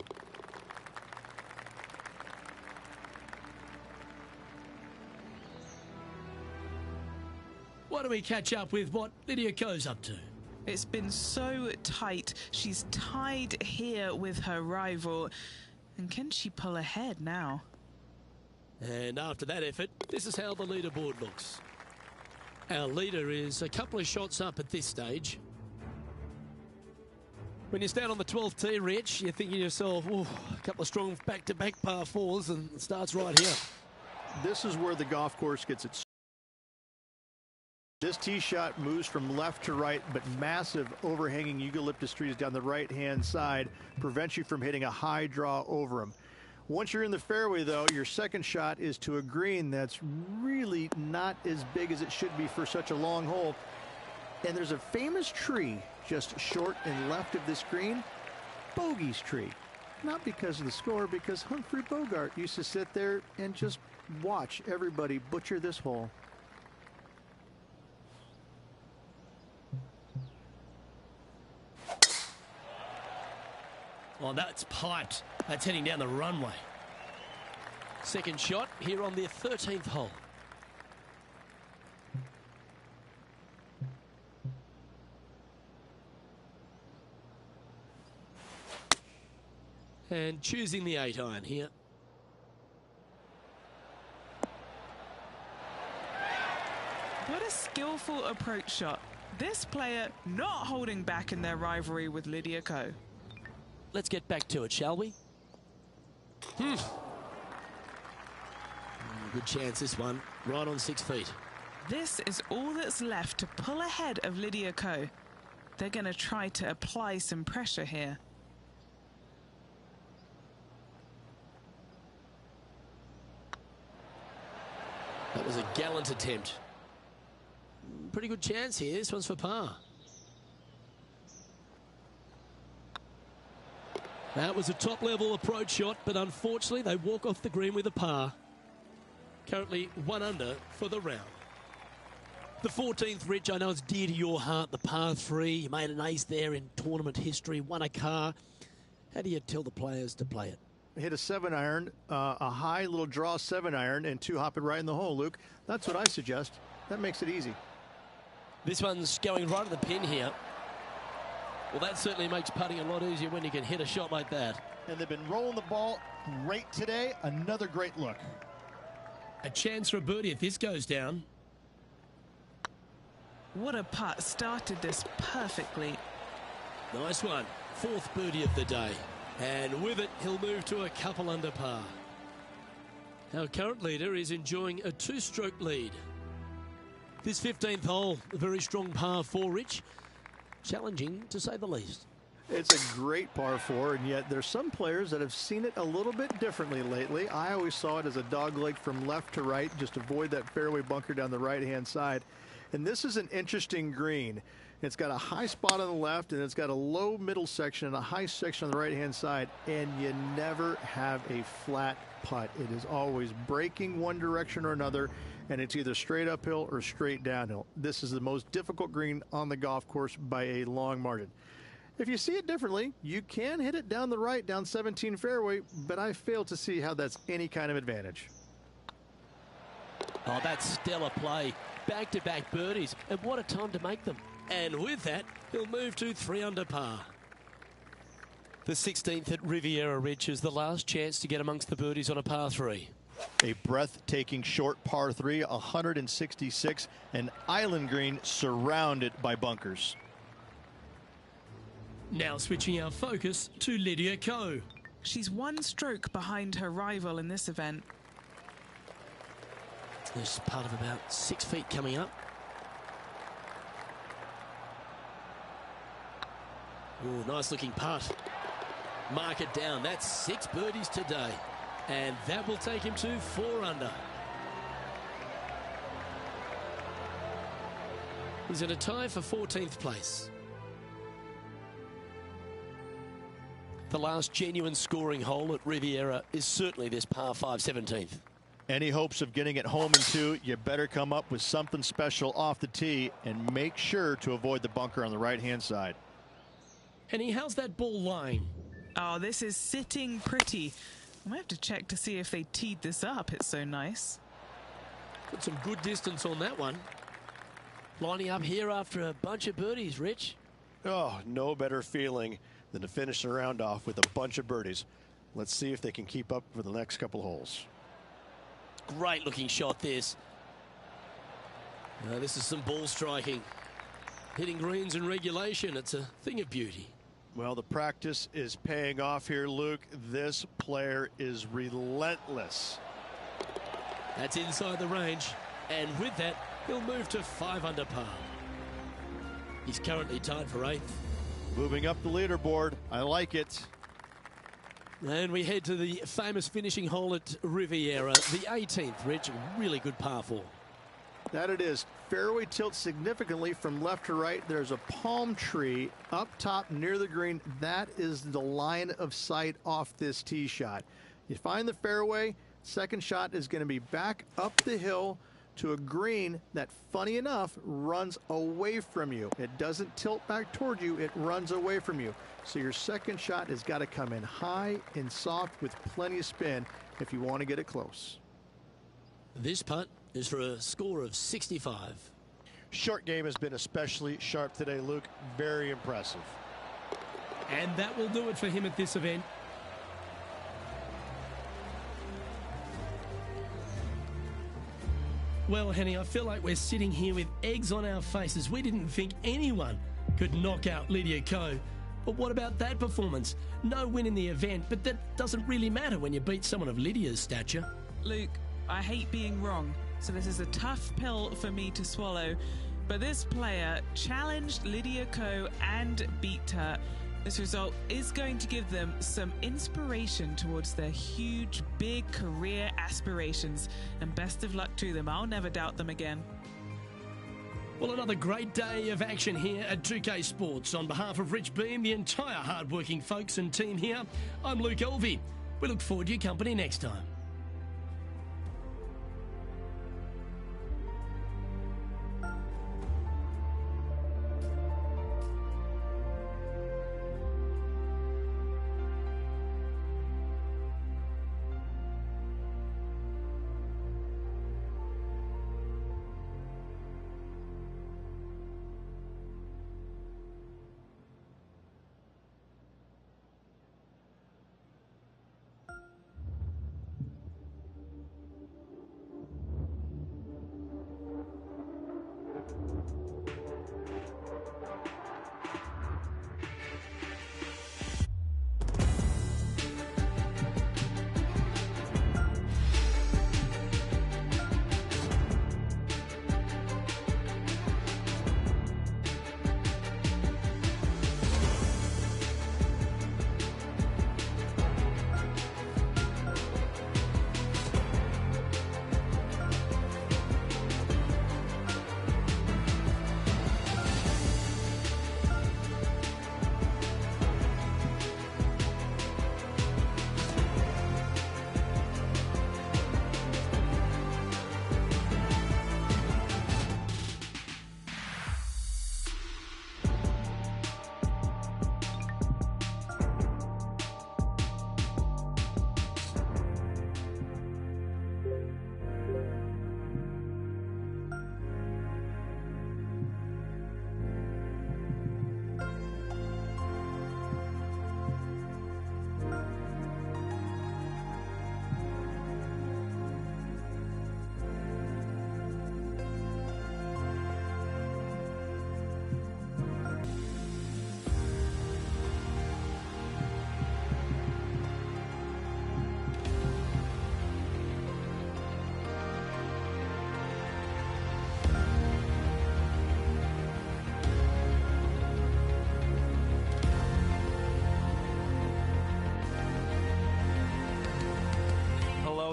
Why don't we catch up with what Lydia Ko's up to? It's been so tight. She's tied here with her rival. And can she pull ahead now? And after that effort, this is how the leaderboard looks. Our leader is a couple of shots up at this stage. When you stand on the 12th tee, Rich, you're thinking to yourself, oh, a couple of strong back-to-back par 4s, and it starts right here. This is where the golf course gets its. This tee shot moves from left to right, but massive overhanging eucalyptus trees down the right-hand side prevents you from hitting a high draw over them. Once you're in the fairway, though, your second shot is to a green that's really not as big as it should be for such a long hole. And there's a famous tree just short and left of this green, Bogey's tree. Not because of the score, because Humphrey Bogart used to sit there and just watch everybody butcher this hole. Oh, that's piped. That's heading down the runway. Second shot here on their 13th hole. And choosing the 8-iron here. What a skillful approach shot. This player not holding back in their rivalry with Lydia Ko. Let's get back to it, shall we? Good chance, this one. Right on 6 feet. This is all that's left to pull ahead of Lydia Ko. They're going to try to apply some pressure here. That was a gallant attempt. Pretty good chance here. This one's for par. That was a top-level approach shot, but unfortunately they walk off the green with a par. Currently 1 under for the round. The 14th, Rich, I know it's dear to your heart, the par 3. You made an ace there in tournament history, won a car. How do you tell the players to play it? Hit a 7-iron, a high little draw 7-iron, and 2 hop it right in the hole, Luke. That's what I suggest. That makes it easy. This one's going right at the pin here. Well, that certainly makes putting a lot easier when you can hit a shot like that. And they've been rolling the ball great today. Another great look. A chance for a birdie if this goes down. What a putt. Started this perfectly. Nice one. 4th birdie of the day. And with it, he'll move to a couple under par. Our current leader is enjoying a 2-stroke lead. This 15th hole, a very strong par 4, Rich. Challenging, to say the least. It's a great par 4, and yet there's some players that have seen it a little bit differently lately. I always saw it as a dogleg from left to right, just avoid that fairway bunker down the right-hand side. And this is an interesting green. It's got a high spot on the left, and it's got a low middle section and a high section on the right-hand side, and you never have a flat putt. It is always breaking one direction or another, and it's either straight uphill or straight downhill. This is the most difficult green on the golf course by a long margin. If you see it differently, you can hit it down the right, down 17 fairway, but I fail to see how that's any kind of advantage. Oh, that's stellar play. Back-to-back birdies, and what a time to make them. And with that, he'll move to 3 under par. The 16th at Riviera Ridge is the last chance to get amongst the birdies on a par 3. A breathtaking short par 3, 166, an island green surrounded by bunkers. Now switching our focus to Lydia Ko. She's 1 stroke behind her rival in this event. There's part of about 6 feet coming up. Oh, nice looking putt. Mark it down. That's 6 birdies today. And that will take him to 4 under. He's in a tie for 14th place. The last genuine scoring hole at Riviera is certainly this par 5 17th. Any hopes of getting it home in 2, you better come up with something special off the tee and make sure to avoid the bunker on the right-hand side. Henny, how's that ball lying? Oh, this is sitting pretty. I might have to check to see if they teed this up. It's so nice. Got some good distance on that one. Lining up here after a bunch of birdies, Rich. Oh, no better feeling than to finish the round off with a bunch of birdies. Let's see if they can keep up for the next couple holes. Great looking shot this. This is some ball striking. Hitting greens in regulation, it's a thing of beauty. Well, the practice is paying off here, Luke. This player is relentless. That's inside the range, and with that, he'll move to 5 under par. He's currently tied for 8th. Moving up the leaderboard, I like it. And we head to the famous finishing hole at Riviera, the 18th, Rich. Really good par 4. That it is. Fairway tilts significantly from left to right. There's a palm tree up top near the green. That is the line of sight off this tee shot. You find the fairway. Second shot is going to be back up the hill to a green that, funny enough, runs away from you. It doesn't tilt back toward you. It runs away from you. So your second shot has got to come in high and soft with plenty of spin if you want to get it close. This putt is for a score of 65. Short game has been especially sharp today, Luke. Very impressive. And that will do it for him at this event. Well, Henny, I feel like we're sitting here with eggs on our faces. We didn't think anyone could knock out Lydia Ko. But what about that performance? No win in the event, but that doesn't really matter when you beat someone of Lydia's stature. Luke, I hate being wrong, so this is a tough pill for me to swallow. But this player challenged Lydia Ko and beat her. This result is going to give them some inspiration towards their huge, big career aspirations. And best of luck to them. I'll never doubt them again. Well, another great day of action here at 2K Sports. On behalf of Rich Beam, the entire hard-working folks and team here, I'm Luke Elvey. We look forward to your company next time.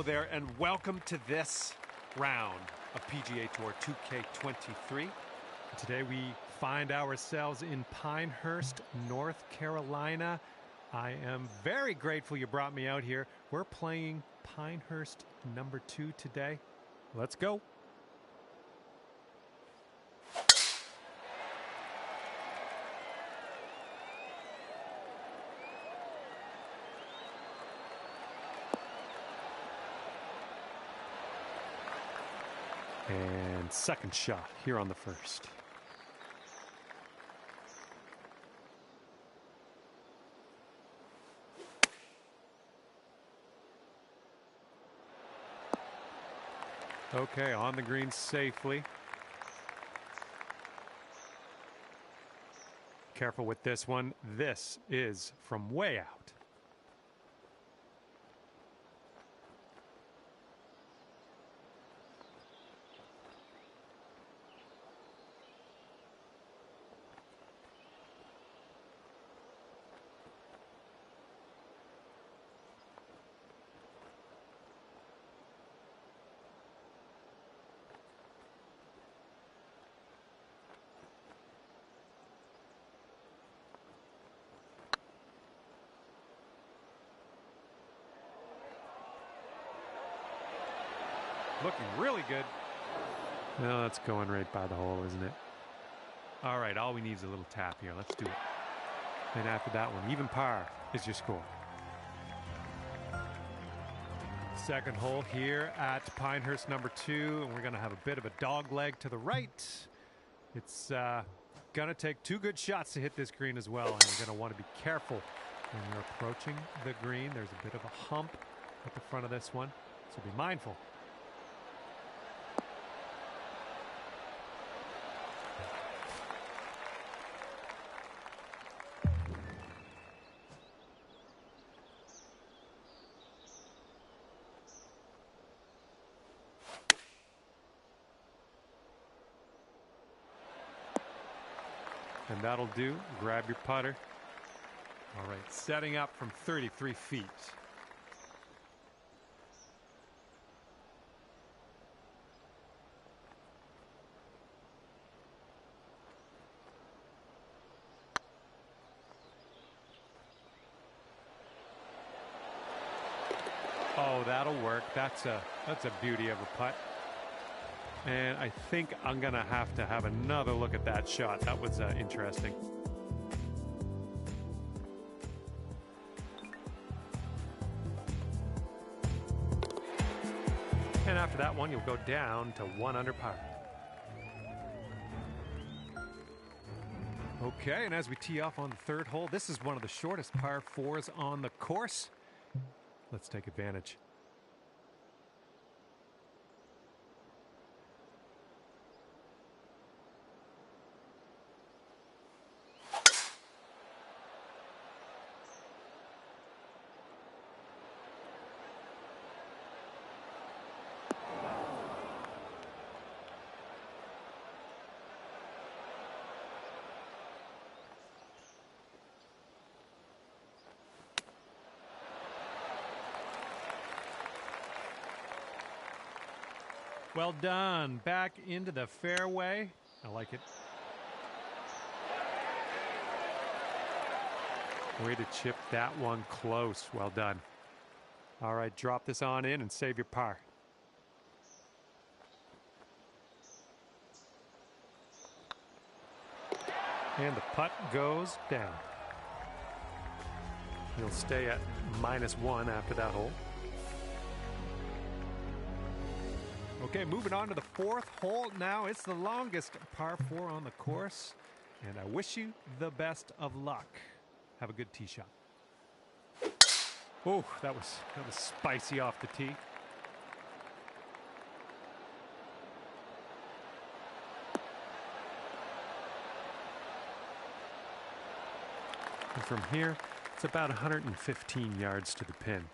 There and welcome to this round of PGA Tour 2K23. Today we find ourselves in Pinehurst, North Carolina. I am very grateful you brought me out here. We're playing Pinehurst number 2 today. Let's go. And second shot here on the first. Okay, on the green safely. Careful with this one. This is from way out. Looking really good. Well, that's going right by the hole, isn't it? All right, all we need is a little tap here. Let's do it. And after that one, even par is your score. Second hole here at Pinehurst number 2, and we're going to have a bit of a dog leg to the right. It's going to take 2 good shots to hit this green as well, and you're going to want to be careful when you're approaching the green. There's a bit of a hump at the front of this one, so be mindful. And that'll do. Grab your putter. All right, setting up from 33 feet. Oh, that'll work. That's a beauty of a putt. And I think I'm going to have another look at that shot. That was interesting. And after that one, you'll go down to 1 under par. Okay, and as we tee off on the 3rd hole, this is one of the shortest par 4s on the course. Let's take advantage. Well done. Back into the fairway. I like it. Way to chip that one close. Well done. All right, drop this on in and save your par. And the putt goes down. You'll stay at -1 after that hole. Okay, moving on to the 4th hole now. It's the longest par 4 on the course, and I wish you the best of luck. Have a good tee shot. Oh, that was spicy off the tee. And from here, it's about 115 yards to the pin.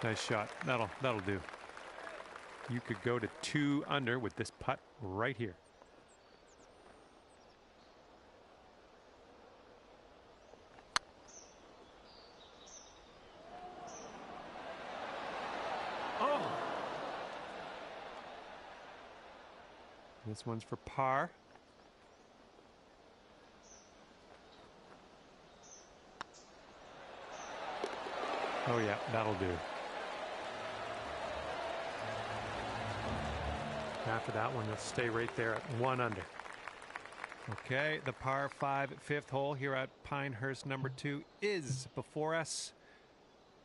Nice shot. That'll do. You could go to 2 under with this putt right here. Oh! This one's for par. Oh yeah, that'll do. After that one, you'll stay right there at 1 under. Okay, the par 5 5th hole here at Pinehurst number 2 is before us.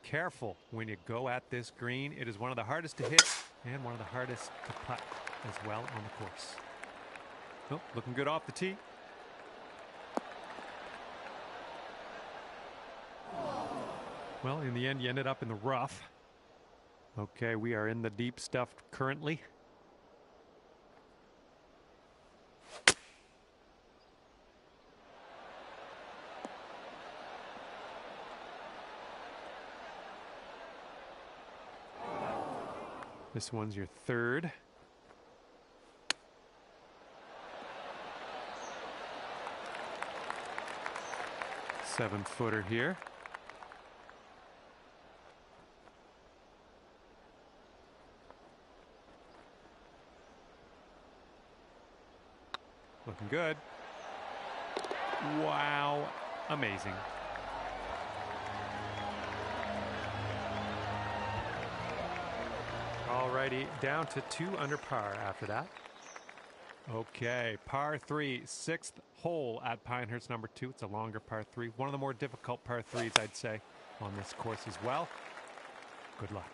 Careful when you go at this green. It is one of the hardest to hit and one of the hardest to putt as well on the course. Oh, looking good off the tee. Well, in the end, you ended up in the rough. Okay, we are in the deep stuff currently. This one's your 3rd. Seven-footer here. Looking good. Wow, amazing. Alrighty, down to 2 under par after that. Okay, par 3, 6th hole at Pinehurst number 2. It's a longer par 3. One of the more difficult par 3s, I'd say, on this course as well. Good luck.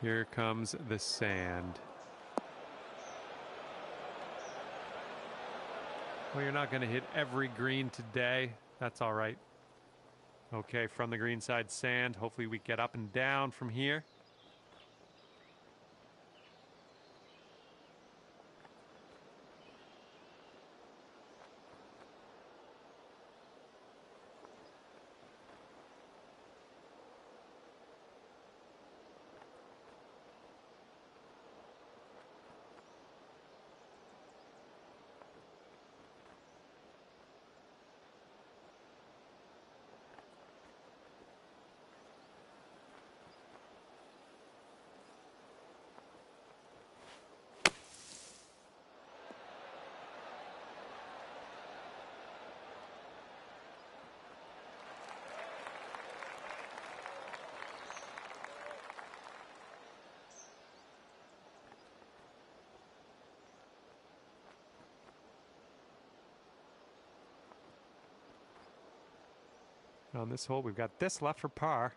Here comes the sand. Well, you're not going to hit every green today. That's all right. Okay, from the green side sand. Hopefully we get up and down from here. On this hole, we've got this left for par.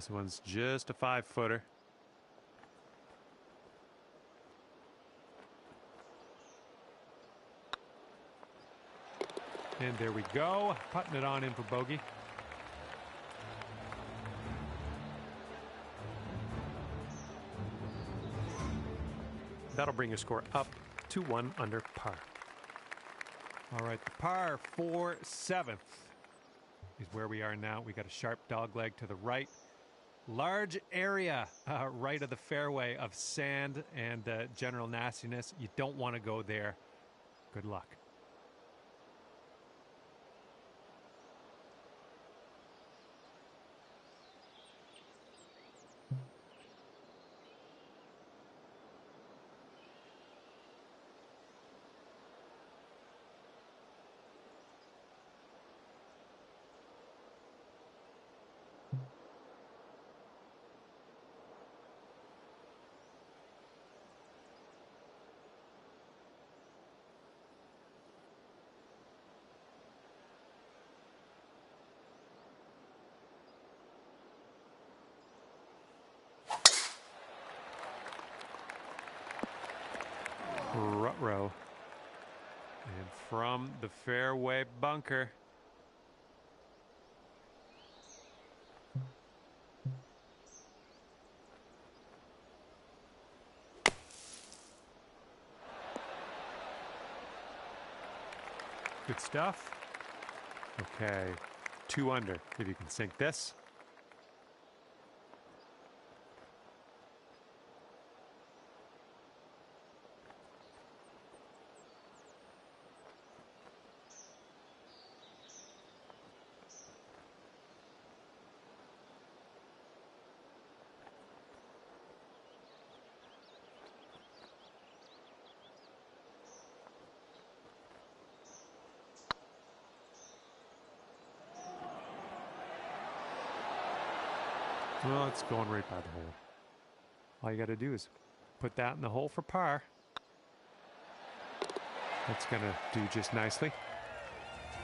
This one's just a 5-footer. And there we go, putting it on in for bogey. That'll bring your score up to 1 under par. All right, the par for 7th is where we are now. We got a sharp dog leg to the right. Large area right of the fairway of sand and general nastiness. You don't want to go there. Good luck. Row. And from the fairway bunker. Good stuff. Okay, 2 under if you can sink this. Well, it's going right by the hole. All you got to do is put that in the hole for par. That's going to do just nicely.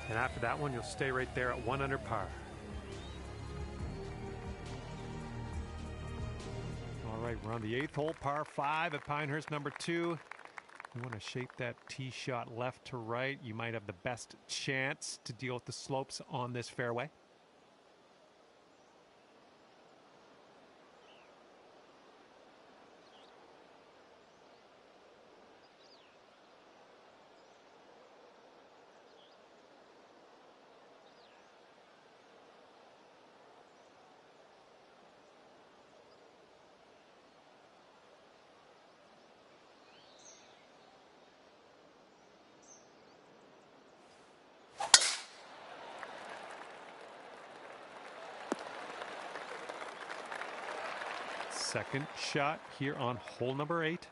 And after that one, you'll stay right there at 1 under par. All right, we're on the 8th hole, par 5 at Pinehurst number 2. You want to shape that tee shot left to right. You might have the best chance to deal with the slopes on this fairway. Second shot here on hole number 8.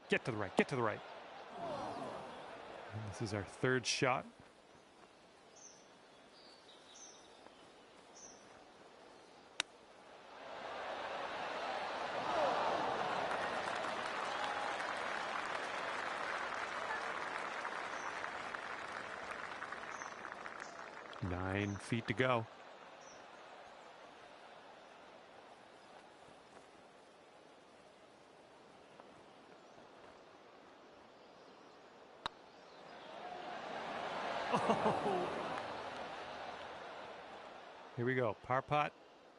Get to the right, get to the right. And this is our 3rd shot. Nine feet to go. Oh. Here we go, par putt.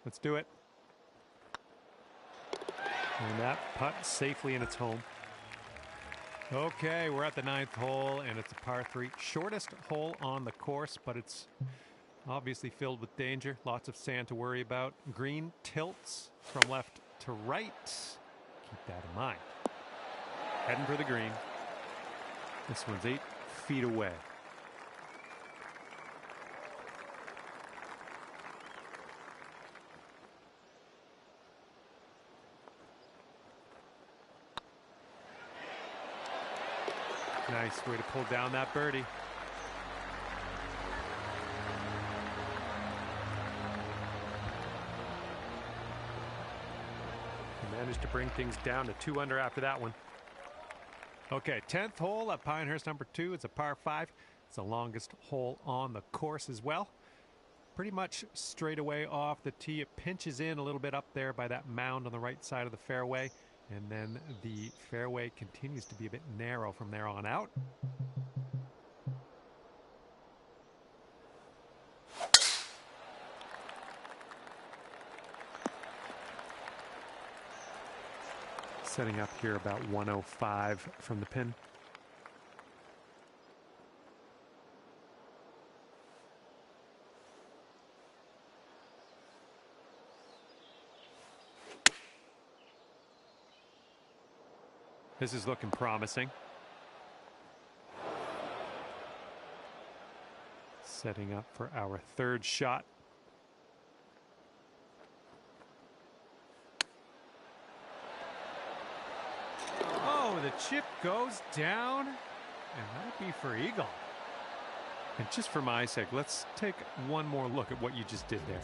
Let's do it. And that putt safely in its home. Okay, we're at the 9th hole, and it's a par 3. Shortest hole on the course, but it's obviously filled with danger. Lots of sand to worry about. Green tilts from left to right. Keep that in mind. Heading for the green. This one's 8 feet away. Nice way to pull down that birdie. He managed to bring things down to 2 under after that one. Okay, 10th hole at Pinehurst number 2. It's a par 5. It's the longest hole on the course as well. Pretty much straight away off the tee. It pinches in a little bit up there by that mound on the right side of the fairway. And then the fairway continues to be a bit narrow from there on out. Setting up here about 105 from the pin. This is looking promising. Setting up for our third shot. Oh, the chip goes down, and that'll be for eagle. And just for my sake, let's take one more look at what you just did there.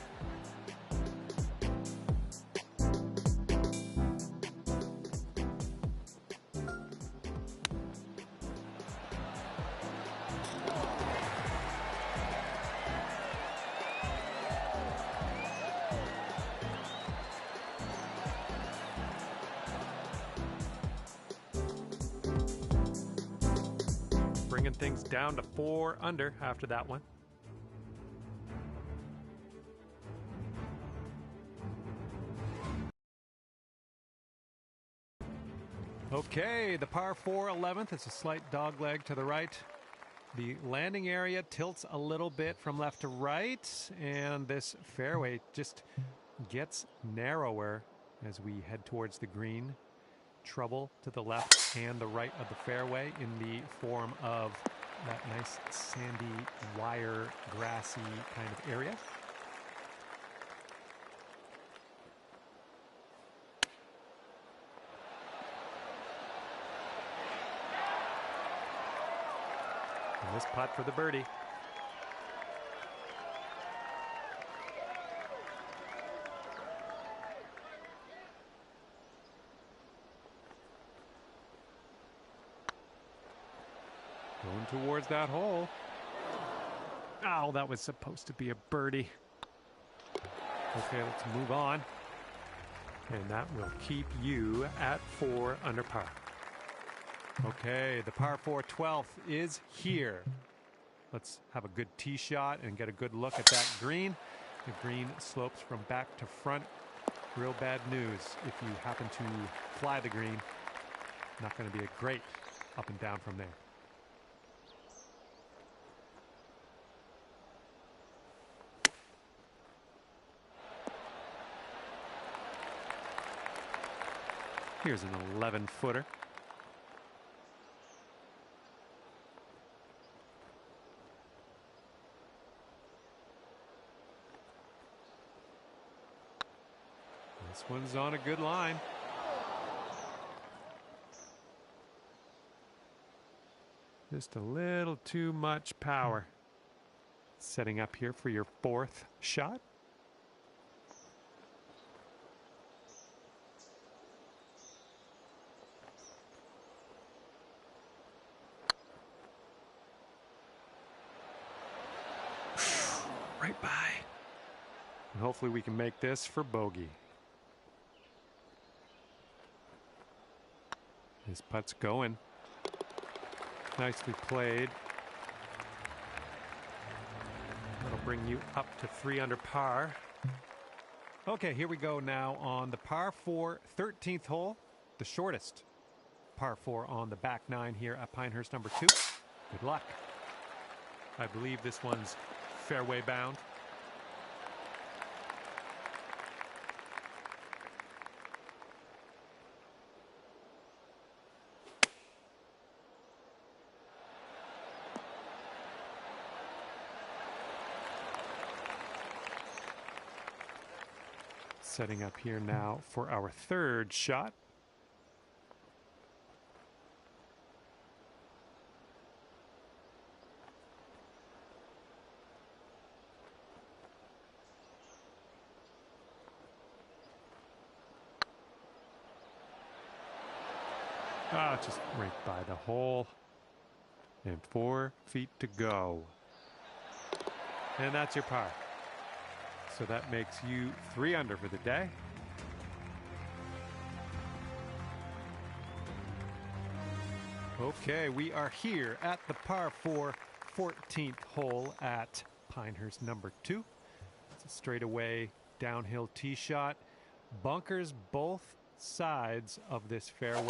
Bringing things down to 4 under after that one. Okay, the par 4 11th. It's a slight dog leg to the right. The landing area tilts a little bit from left to right, and this fairway just gets narrower as we head towards the green. Trouble to the left and the right of the fairway in the form of that nice sandy, wire, grassy kind of area. And this putt for the birdie. Going towards that hole. Oh, that was supposed to be a birdie. Okay, let's move on. And that will keep you at 4 under par. Okay, the par 4 12th is here. Let's have a good tee shot and get a good look at that green. The green slopes from back to front. Real bad news if you happen to fly the green. Not going to be a great up and down from there. Here's an 11-footer. This one's on a good line. Just a little too much power. Setting up here for your 4th shot. Right by. And hopefully we can make this for bogey. This putt's going. Nicely played. That'll bring you up to 3 under par. Okay, here we go now on the par 4 13th hole, the shortest par 4 on the back 9 here at Pinehurst number 2. Good luck. I believe this one's fairway bound. Setting up here now for our 3rd shot. Ah, just right by the hole. And 4 feet to go. And that's your par. So that makes you 3 under for the day. Okay, we are here at the par 4 14th hole at Pinehurst number 2. It's a straightaway downhill tee shot. Bunkers both sides of this fairway.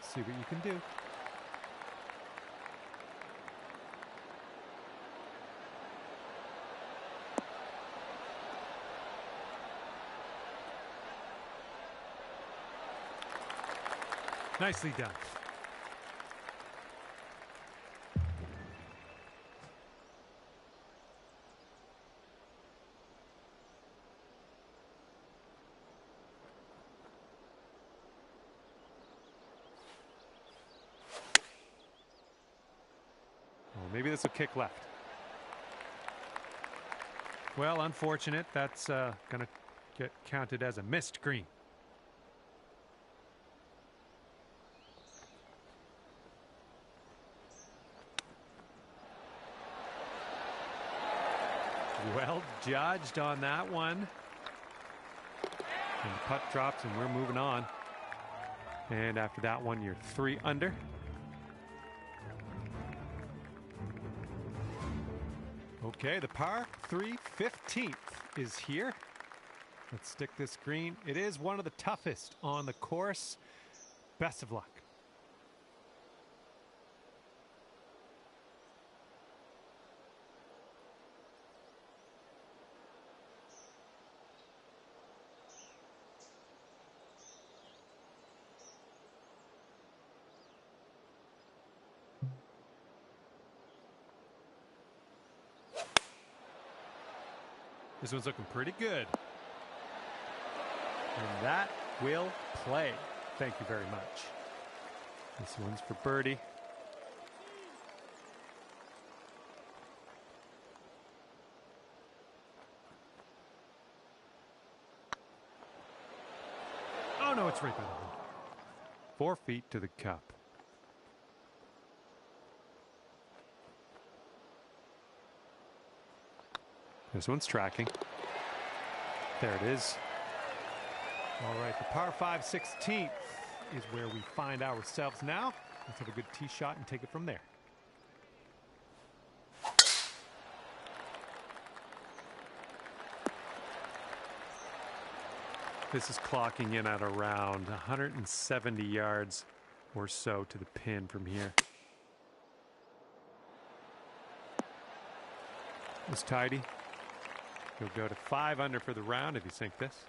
See what you can do. Nicely done. Well, maybe this will kick left. Well, unfortunate. That's going to get counted as a missed green. Well judged on that one. And the putt drops and we're moving on. And after that one, you're 3 under. Okay, the par 3 15th is here. Let's stick this green. It is one of the toughest on the course. Best of luck. This one's looking pretty good. And that will play. Thank you very much. This one's for birdie. Oh no, it's right by the hole. 4 feet to the cup. This one's tracking. There it is. All right, the par 5 16th is where we find ourselves now. Let's have a good tee shot and take it from there. This is clocking in at around 170 yards or so to the pin from here. It's tidy. You'll go to 5 under for the round if you sink this.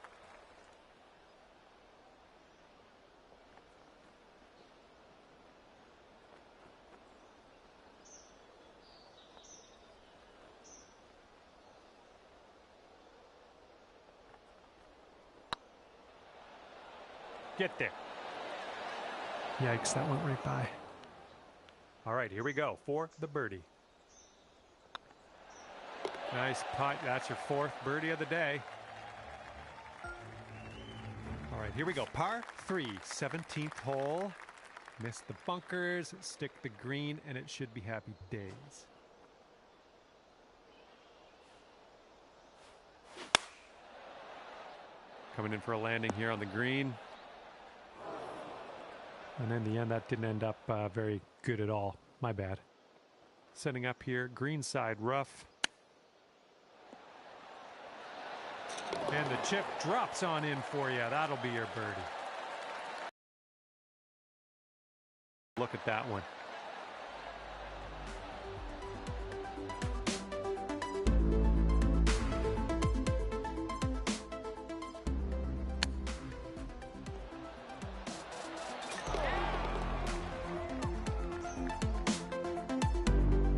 Get there. Yikes, that went right by. All right, here we go for the birdie. Nice putt. That's your 4th birdie of the day. All right, here we go. Par 3, 17th hole. Miss the bunkers, stick the green, and it should be happy days. Coming in for a landing here on the green. And in the end, that didn't end up very good at all. My bad. Setting up here, green side rough. And the chip drops on in for you. That'll be your birdie. Look at that one.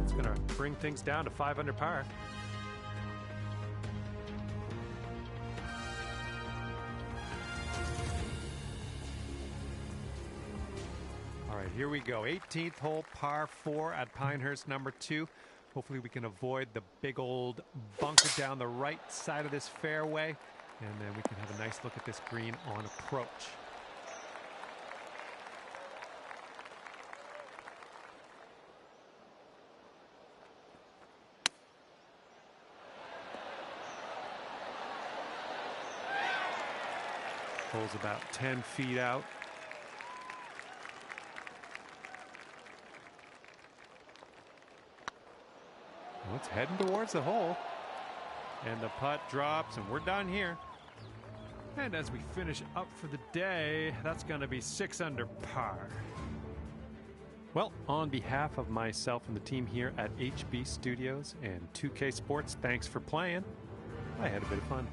It's going to bring things down to 5 under par. Here we go. 18th hole, par 4 at Pinehurst number 2. Hopefully we can avoid the big old bunker down the right side of this fairway. And then we can have a nice look at this green on approach. Hole's about 10 feet out. Well, it's heading towards the hole. And the putt drops, and we're done here. And as we finish up for the day, that's going to be 6 under par. Well, on behalf of myself and the team here at HB Studios and 2K Sports, thanks for playing. I had a bit of fun.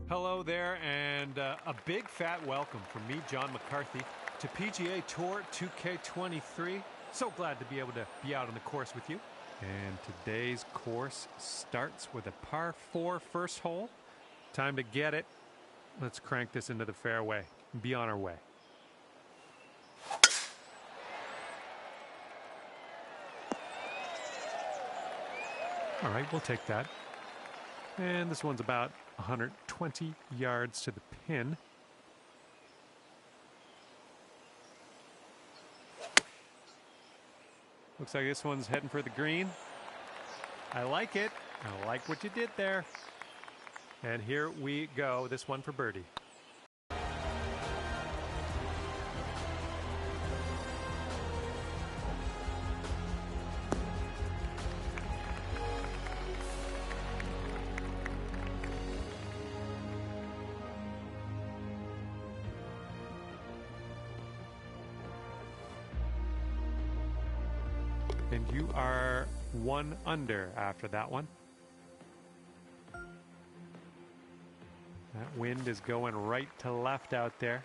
Hello there, and a big fat welcome from me, John McCarthy, to PGA Tour 2K23. So glad to be able to be out on the course with you. And today's course starts with a par 4 first hole. Time to get it. Let's crank this into the fairway and be on our way. All right, we'll take that. And this one's about 120 yards to the pin. Looks like this one's heading for the green. I like it. I like what you did there. And here we go. This one for birdie. And you are 1 under after that one. That wind is going right to left out there.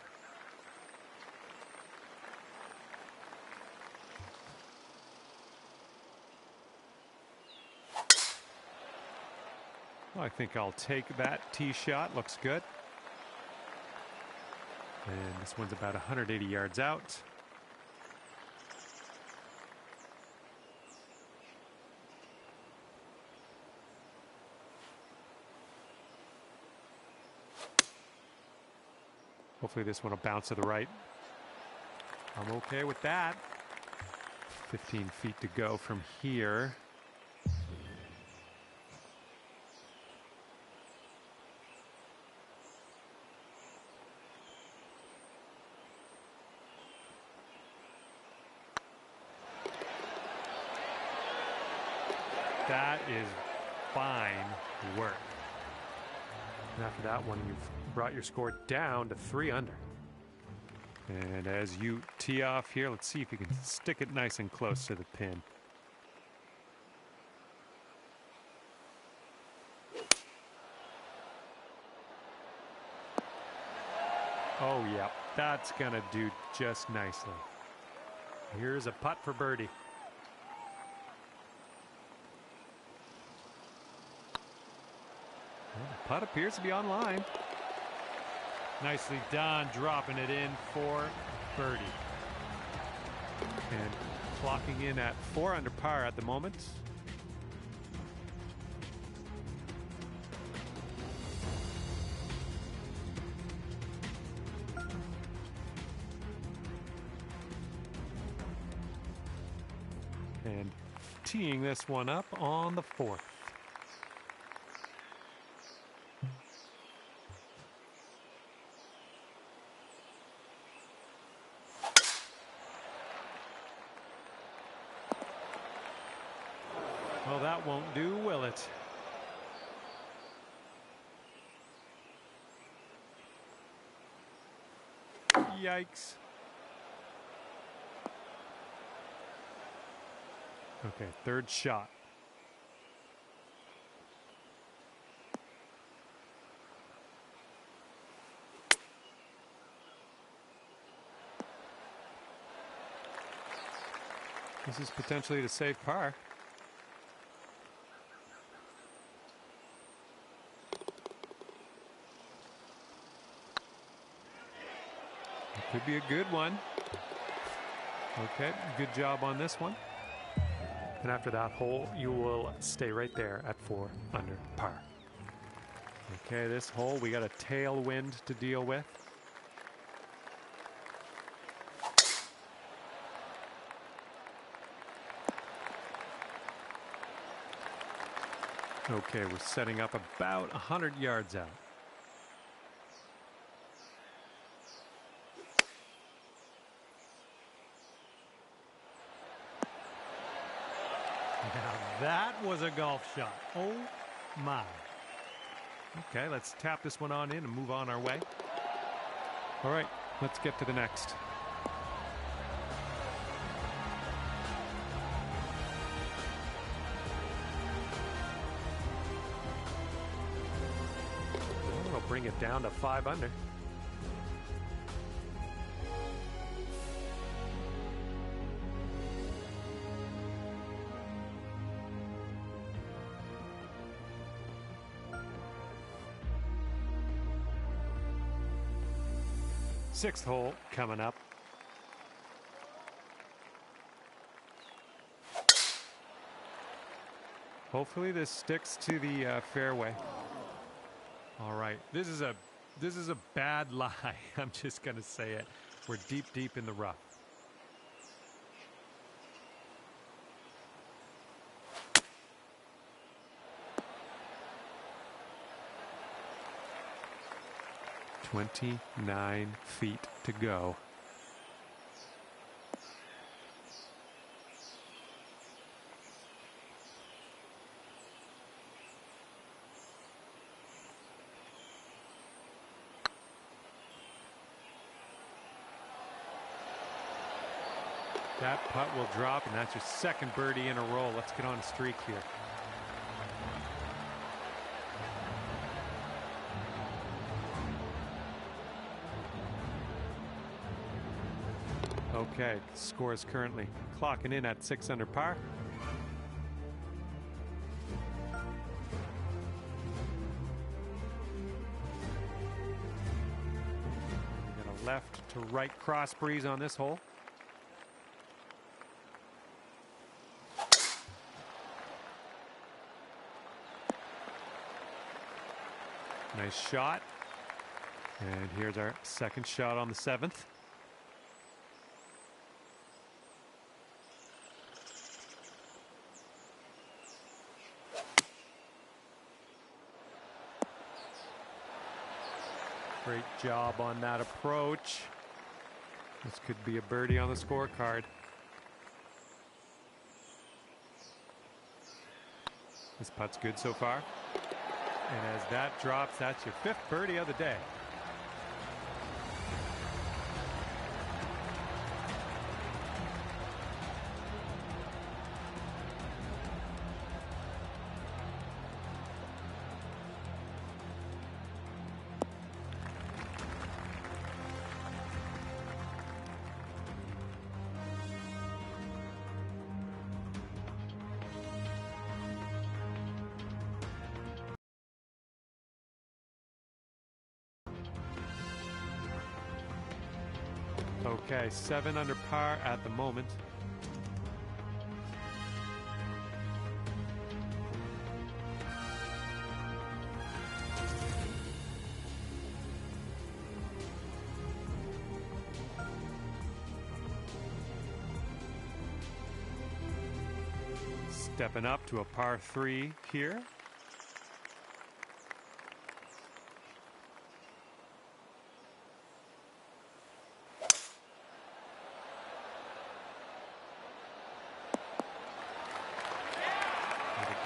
Well, I think I'll take that tee shot. Looks good. And this one's about 180 yards out. Hopefully this one will bounce to the right. I'm okay with that. 15 feet to go from here. That is fine work. And after that one, you've brought your score down to 3 under. And as you tee off here, let's see if you can stick it nice and close to the pin. Oh, yeah, that's gonna do just nicely. Here's a putt for birdie. Well, the putt appears to be on line. Nicely done, dropping it in for birdie. And clocking in at 4 under par at the moment. And teeing this one up on the 4th. Well, that won't do, will it? Yikes. Okay, third shot. This is potentially to save par. Could be a good one. Okay, good job on this one. And after that hole, you will stay right there at 4 under par. Okay, this hole, we got a tailwind to deal with. Okay, we're setting up about 100 yards out. Now that was a golf shot. Oh my. Okay, let's tap this one on in and move on our way. All right, let's get to the next. We'll bring it down to 5 under. Sixth hole coming up. Hopefully this sticks to the fairway. All right, this is a bad lie. I'm just gonna say it. We're deep in the rough. "29 feet to go." That putt will drop, and that's your second birdie in a row. Let's get on a streak here. Okay, score is currently clocking in at 6 under par. We got a left to right cross breeze on this hole. Nice shot. And here's our second shot on the 7th. Great job on that approach. This could be a birdie on the scorecard. This putt's good so far. And as that drops, that's your 5th birdie of the day. Okay, 7 under par at the moment. Stepping up to a par 3 here.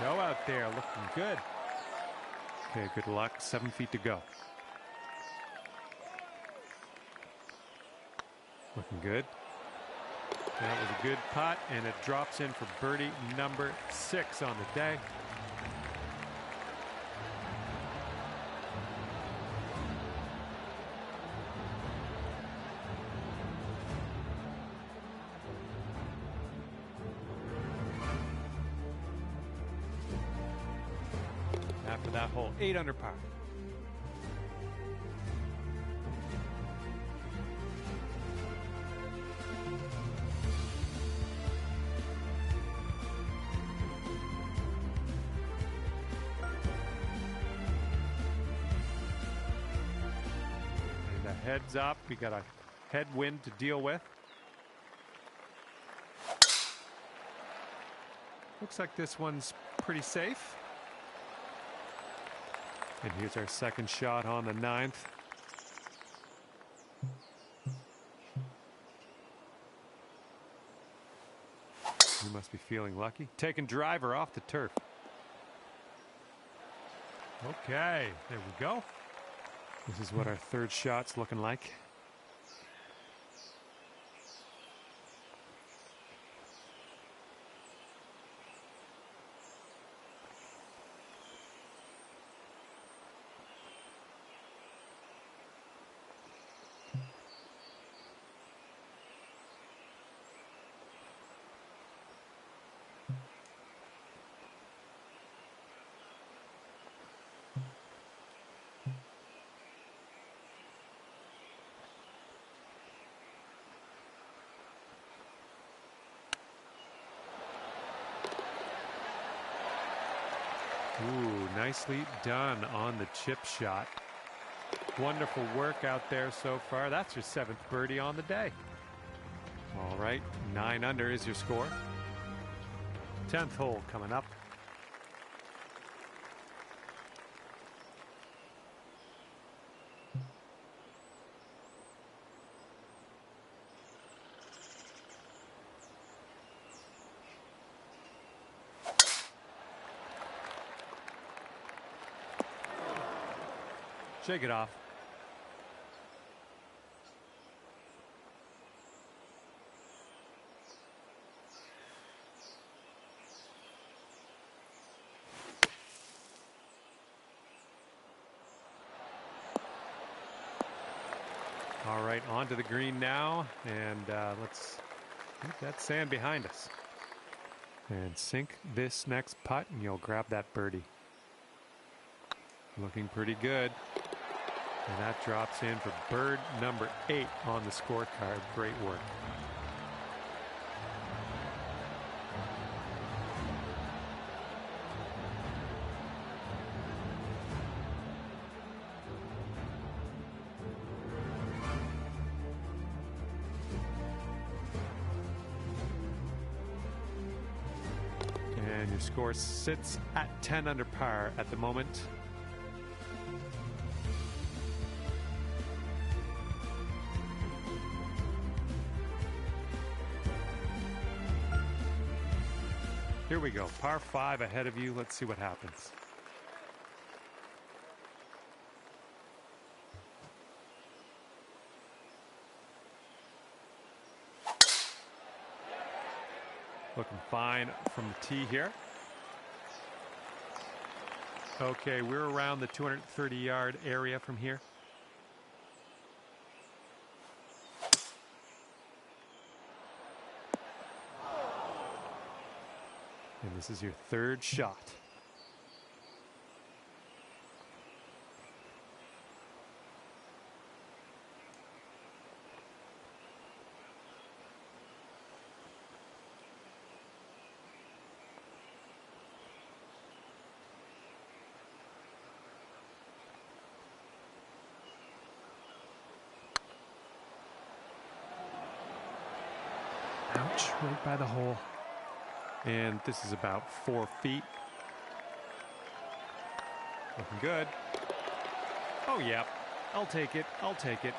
Go out there, looking good. Okay, good luck. 7 feet to go. Looking good. That was a good putt, and it drops in for birdie number 6 on the day. After that hole, 8 under par. And a heads up, we got a headwind to deal with. Looks like this one's pretty safe. And here's our second shot on the 9th. You must be feeling lucky. Taking driver off the turf. Okay, there we go. This is what our third shot's looking like. Ooh, nicely done on the chip shot. Wonderful work out there so far. That's your 7th birdie on the day. All right, 9 under is your score. 10th hole coming up. Shake it off. All right, onto the green now, and let's Keep that sand behind us. And sink this next putt, and you'll grab that birdie. Looking pretty good. And that drops in for bird number 8 on the scorecard. Great work. And your score sits at 10 under par at the moment. Here we go, par 5 ahead of you. Let's see what happens. Looking fine from the tee here. Okay, we're around the 230-yard area from here. And this is your third shot. Ouch, right by the hole. And this is about 4 feet. Looking good. Oh, yeah. I'll take it. I'll take it.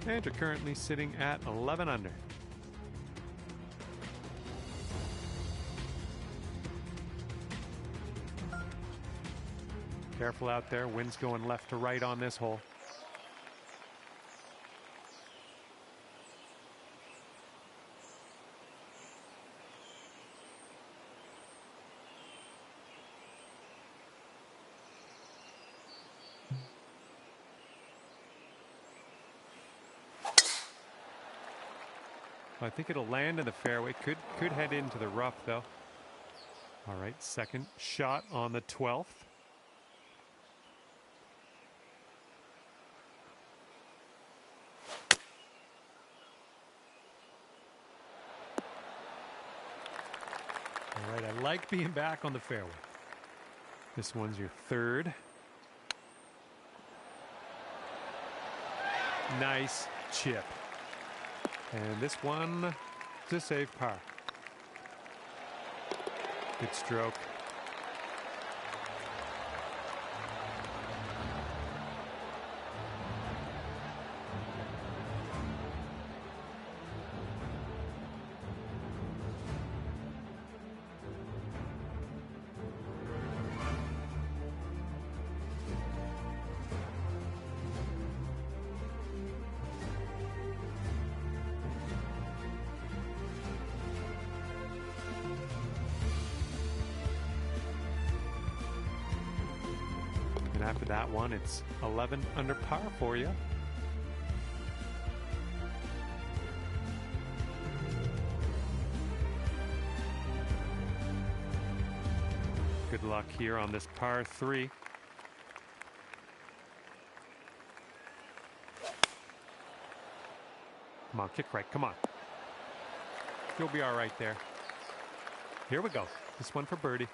And you're currently sitting at 11 under. Careful out there, wind's going left to right on this hole. I think it'll land in the fairway. Could head into the rough though. All right, second shot on the 12th. All right, I like being back on the fairway. This one's your third. Nice chip. And this one is a safe par. Good stroke. And after that one, it's 11 under par for you. Good luck here on this par 3. Come on, kick right, come on. You'll be all right there. Here we go. This one for birdie.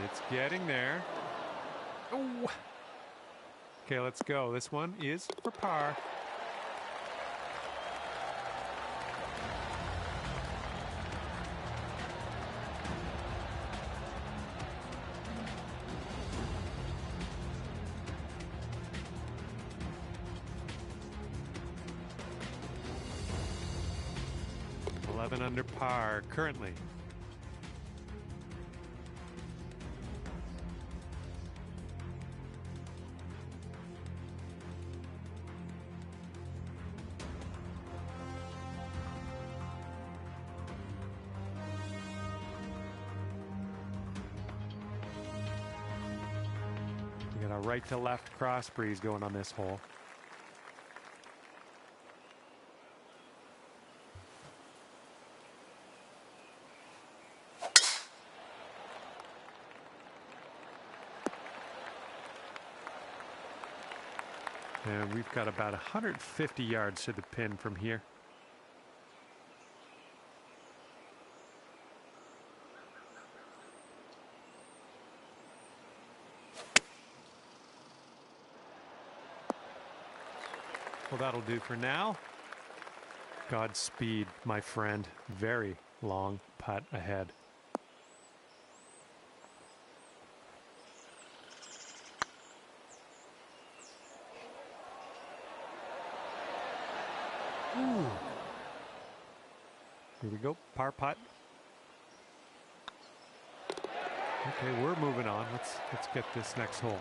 It's getting there. Oh. Okay, let's go. This one is for par. Under par currently. We got a right to left cross breeze going on this hole. And we've got about 150 yards to the pin from here. Well, that'll do for now. Godspeed, my friend. Very long putt ahead. Ooh. Here we go, par putt. Okay, we're moving on. Let's get this next hole.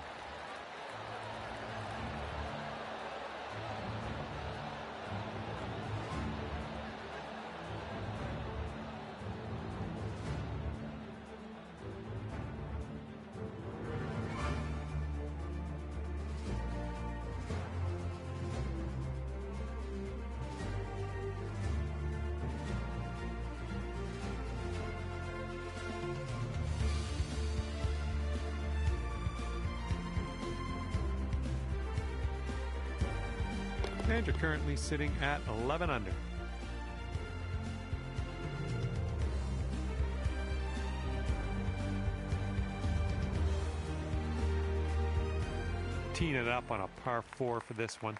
And you're currently sitting at 11 under. Teeing it up on a par 4 for this one.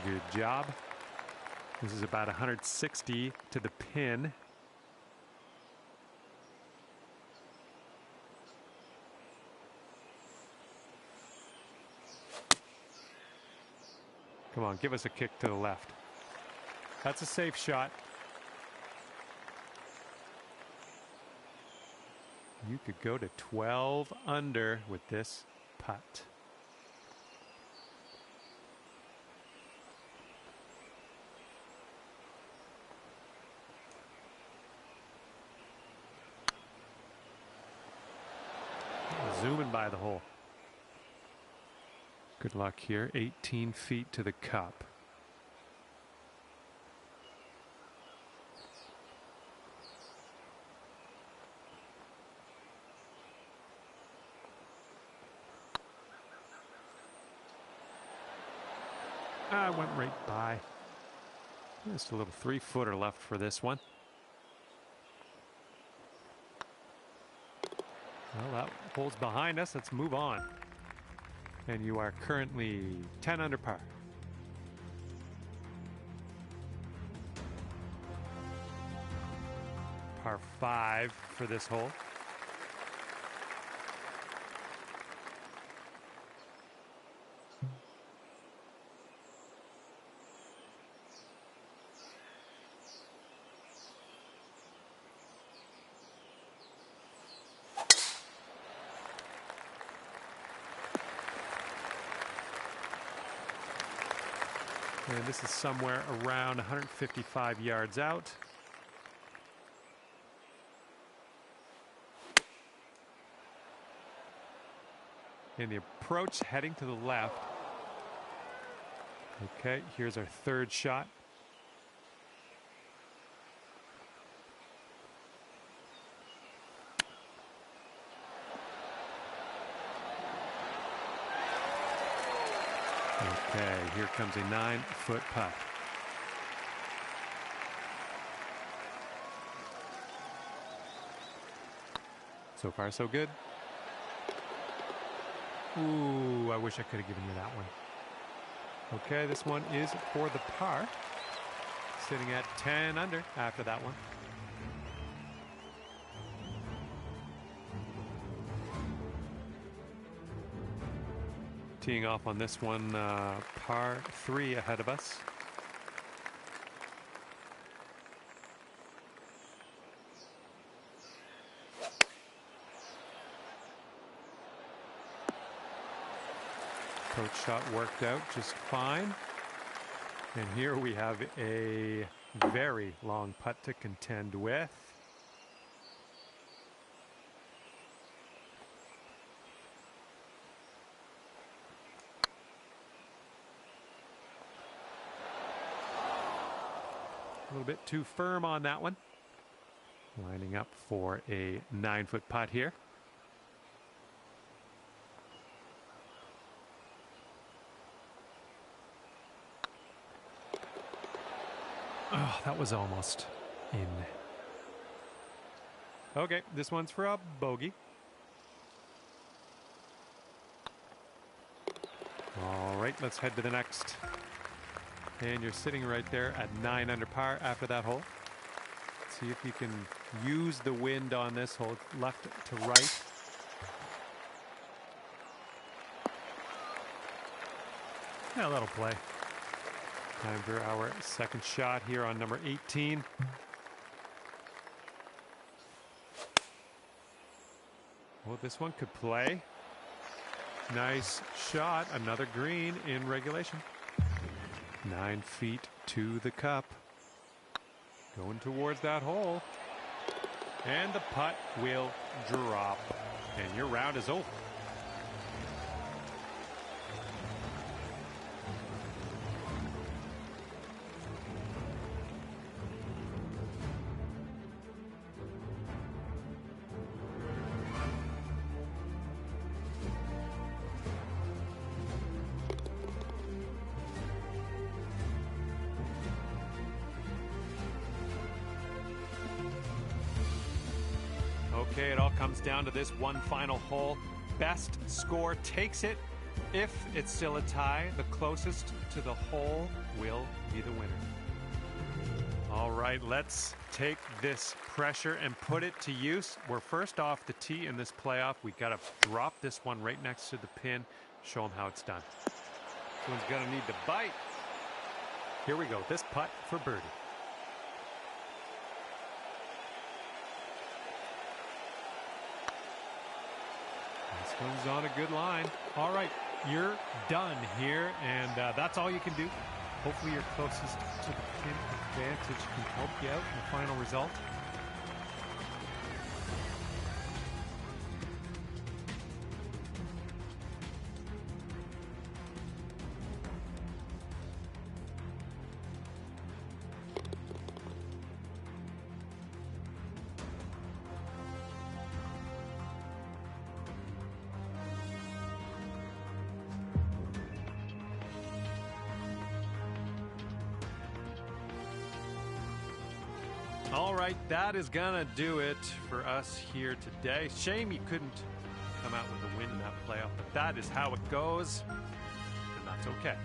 Good job. This is about 160 to the pin. Come on, give us a kick to the left. That's a safe shot. You could go to 12 under with this putt. Zooming by the hole. Good luck here. 18 feet to the cup. Went right by. Just a little 3-footer left for this one. Well, that hole's behind us. Let's move on. And you are currently 10 under par. Par 5 for this hole. And this is somewhere around 155 yards out. And the approach heading to the left. Okay, here's our third shot. Okay, here comes a 9-foot putt. So far, so good. Ooh, I wish I could have given you that one. Okay, this one is for the par. Sitting at 10 under after that one. Teeing off on this one, par 3 ahead of us. Approach shot worked out just fine. And here we have a very long putt to contend with. A little bit too firm on that one. Lining up for a 9-foot putt here. Oh, that was almost in. Okay, this one's for a bogey. All right, let's head to the next. And you're sitting right there at 9 under par after that hole. See if you can use the wind on this hole, left to right. Yeah, that'll play. Time for our second shot here on number 18. Well, this one could play. Nice shot. Another green in regulation. 9 feet to the cup. Going towards that hole. And the putt will drop. And your round is over. Okay, it all comes down to this one final hole. Best score takes it. If it's still a tie, the closest to the hole will be the winner. All right, let's take this pressure and put it to use. We're first off the tee in this playoff. We got to drop this one right next to the pin, show them how it's done. This one's going to need to bite. Here we go, this putt for birdie. This one's on a good line. All right, you're done here, and that's all you can do. Hopefully your closest to the pin advantage can help you out in the final result. All right, that is gonna do it for us here today. Shame you couldn't come out with a win in that playoff, but that is how it goes, and that's okay.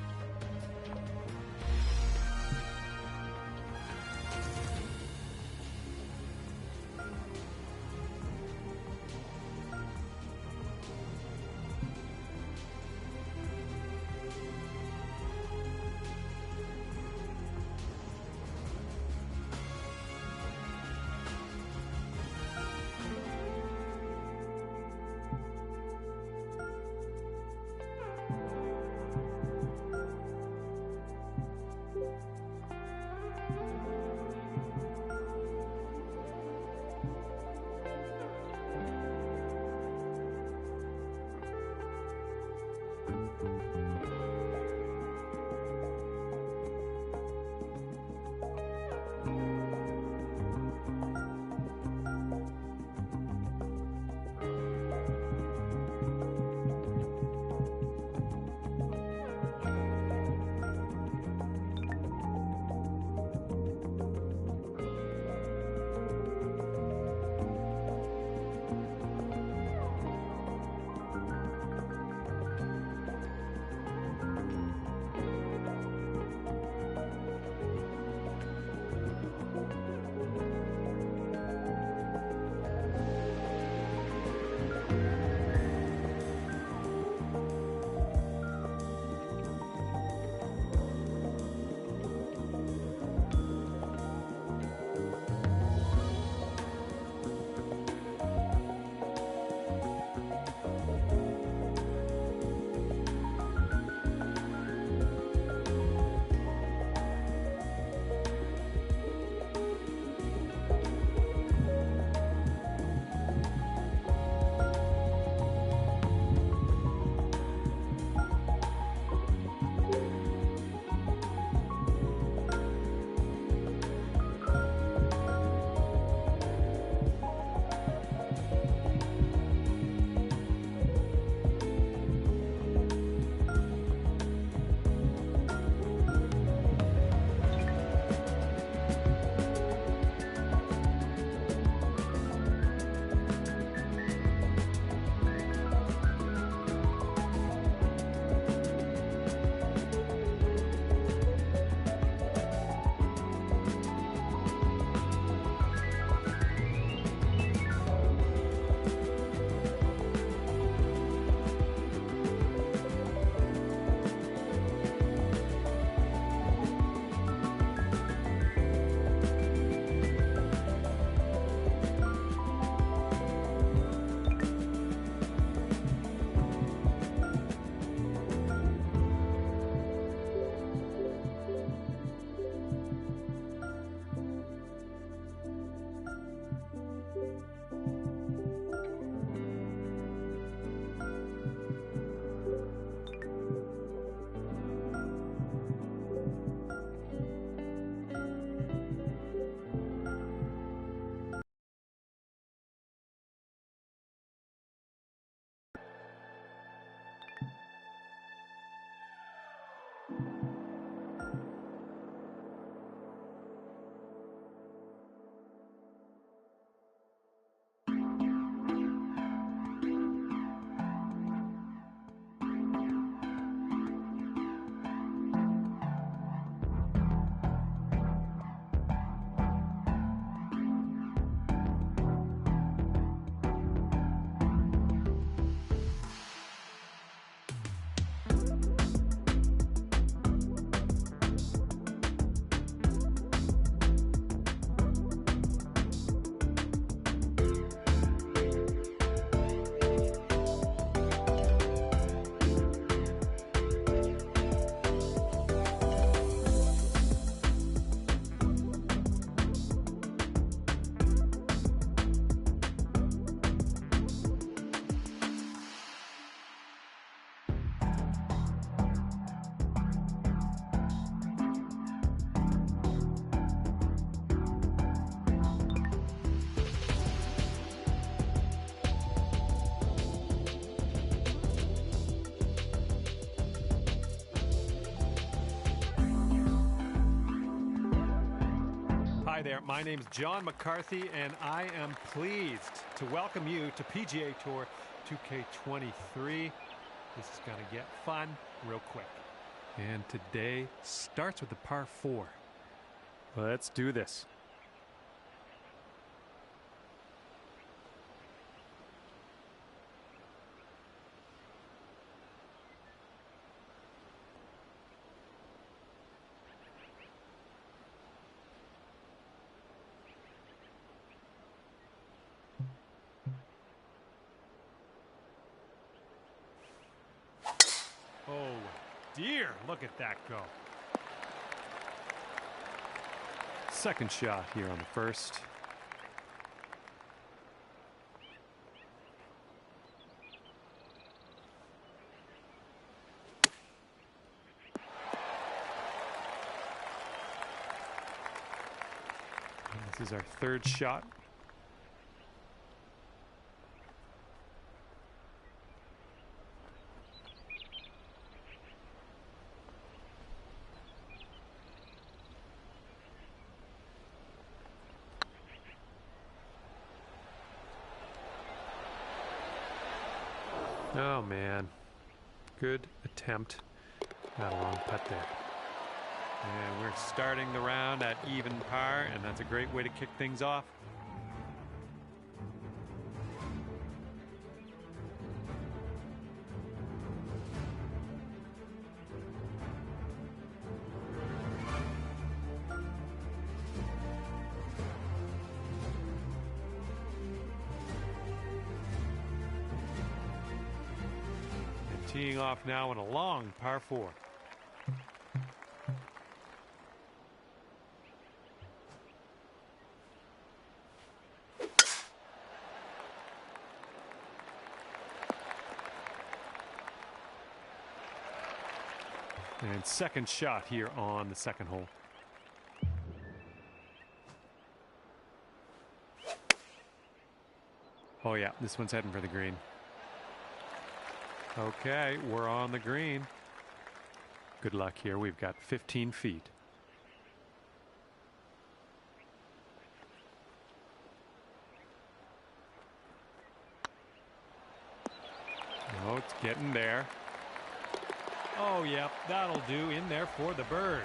Hi there, my name's John McCarthy, and I am pleased to welcome you to PGA Tour 2K23. This is going to get fun real quick. And today starts with the par 4. Let's do this. Oh dear, look at that go. Second shot here on the first. And this is our third shot. Oh man, good attempt. Not a long putt there. And we're starting the round at even par, and that's a great way to kick things off. Teeing off now on a long par 4. And second shot here on the second hole. Oh yeah, this one's heading for the green. Okay, we're on the green. Good luck here. We've got 15 feet. Oh, it's getting there. Oh, yep, that'll do. In there for the bird.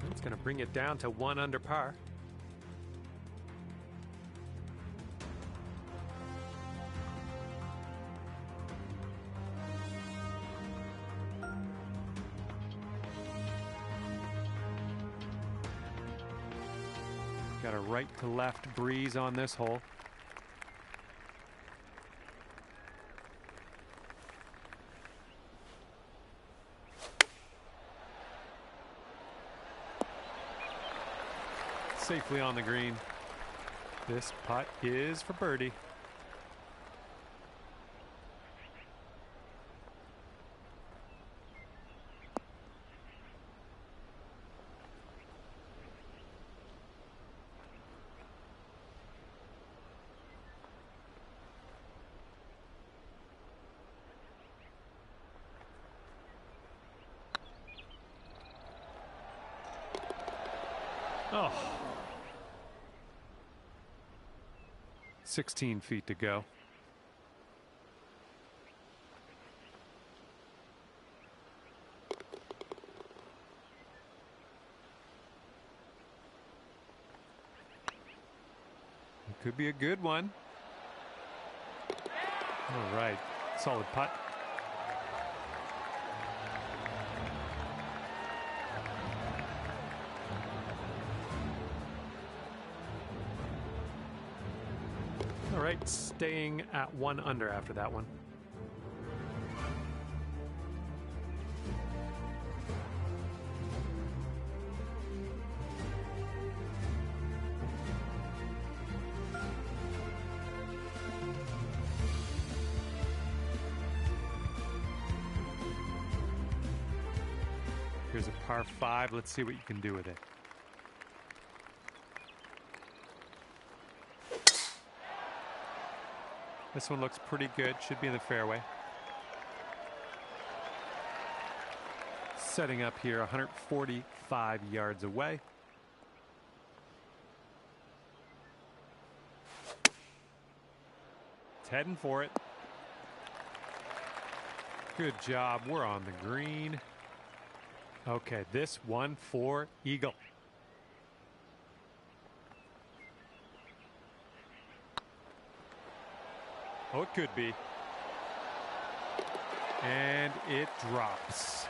It's going to bring it down to 1 under par. Got a right to left breeze on this hole. Safely on the green. This putt is for birdie. Oh. 16 feet to go. It could be a good one. All right, solid putt. right, staying at 1 under after that one. Here's a par 5. Let's see what you can do with it. This one looks pretty good. Should be in the fairway. Setting up here 145 yards away. It's heading for it. Good job. We're on the green. Okay, this one for eagle. Oh, it could be. And it drops.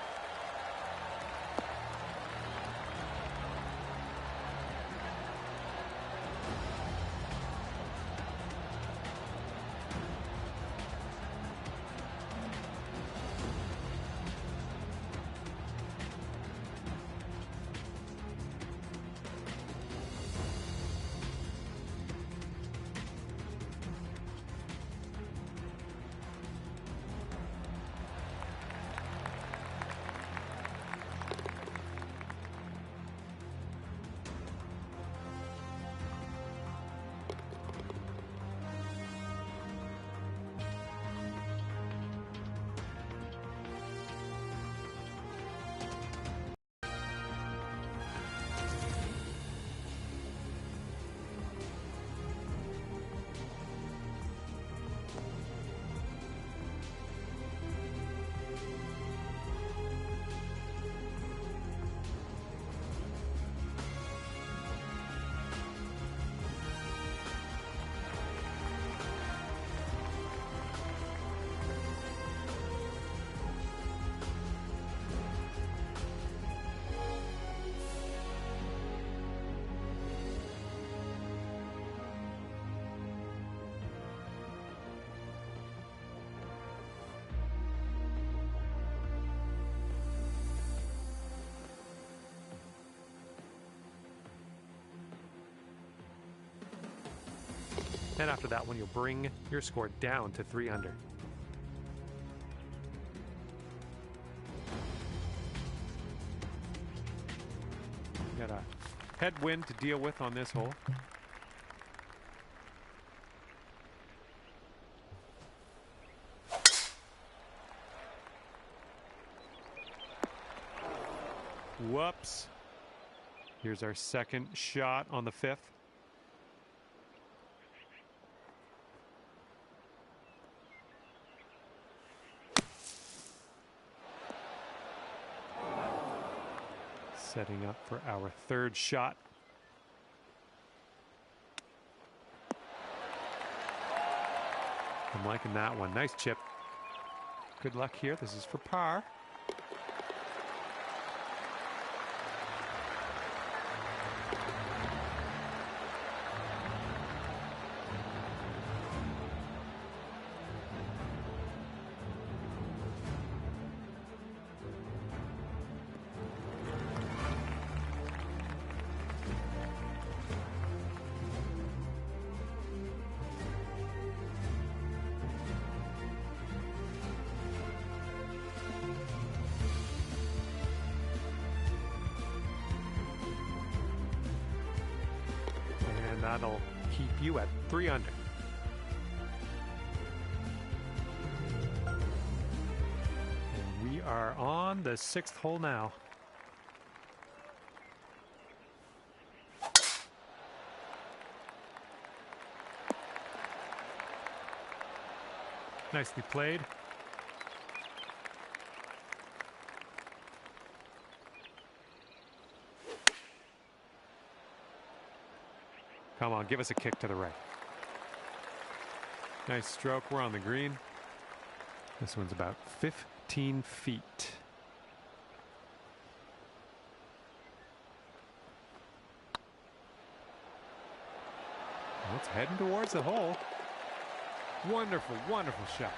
And after that one, you'll bring your score down to 3 under. Got a headwind to deal with on this hole. Whoops. Here's our second shot on the 5th. Setting up for our 3rd shot. I'm liking that one. Nice chip. Good luck here. This is for par. That'll keep you at 3 under. And we are on the 6th hole now. Nicely played. Come on, give us a kick to the right. Nice stroke. We're on the green. This one's about 15 feet. Well, it's heading towards the hole. Wonderful, wonderful shot.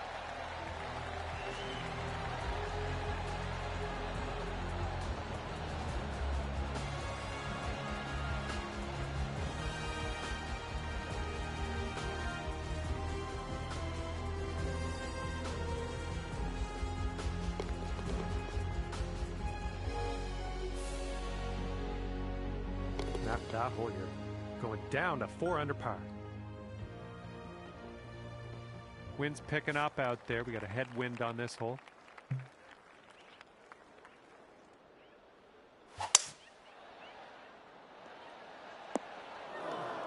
After that hole, you're going down to 4 under par. Wind's picking up out there. We got a headwind on this hole.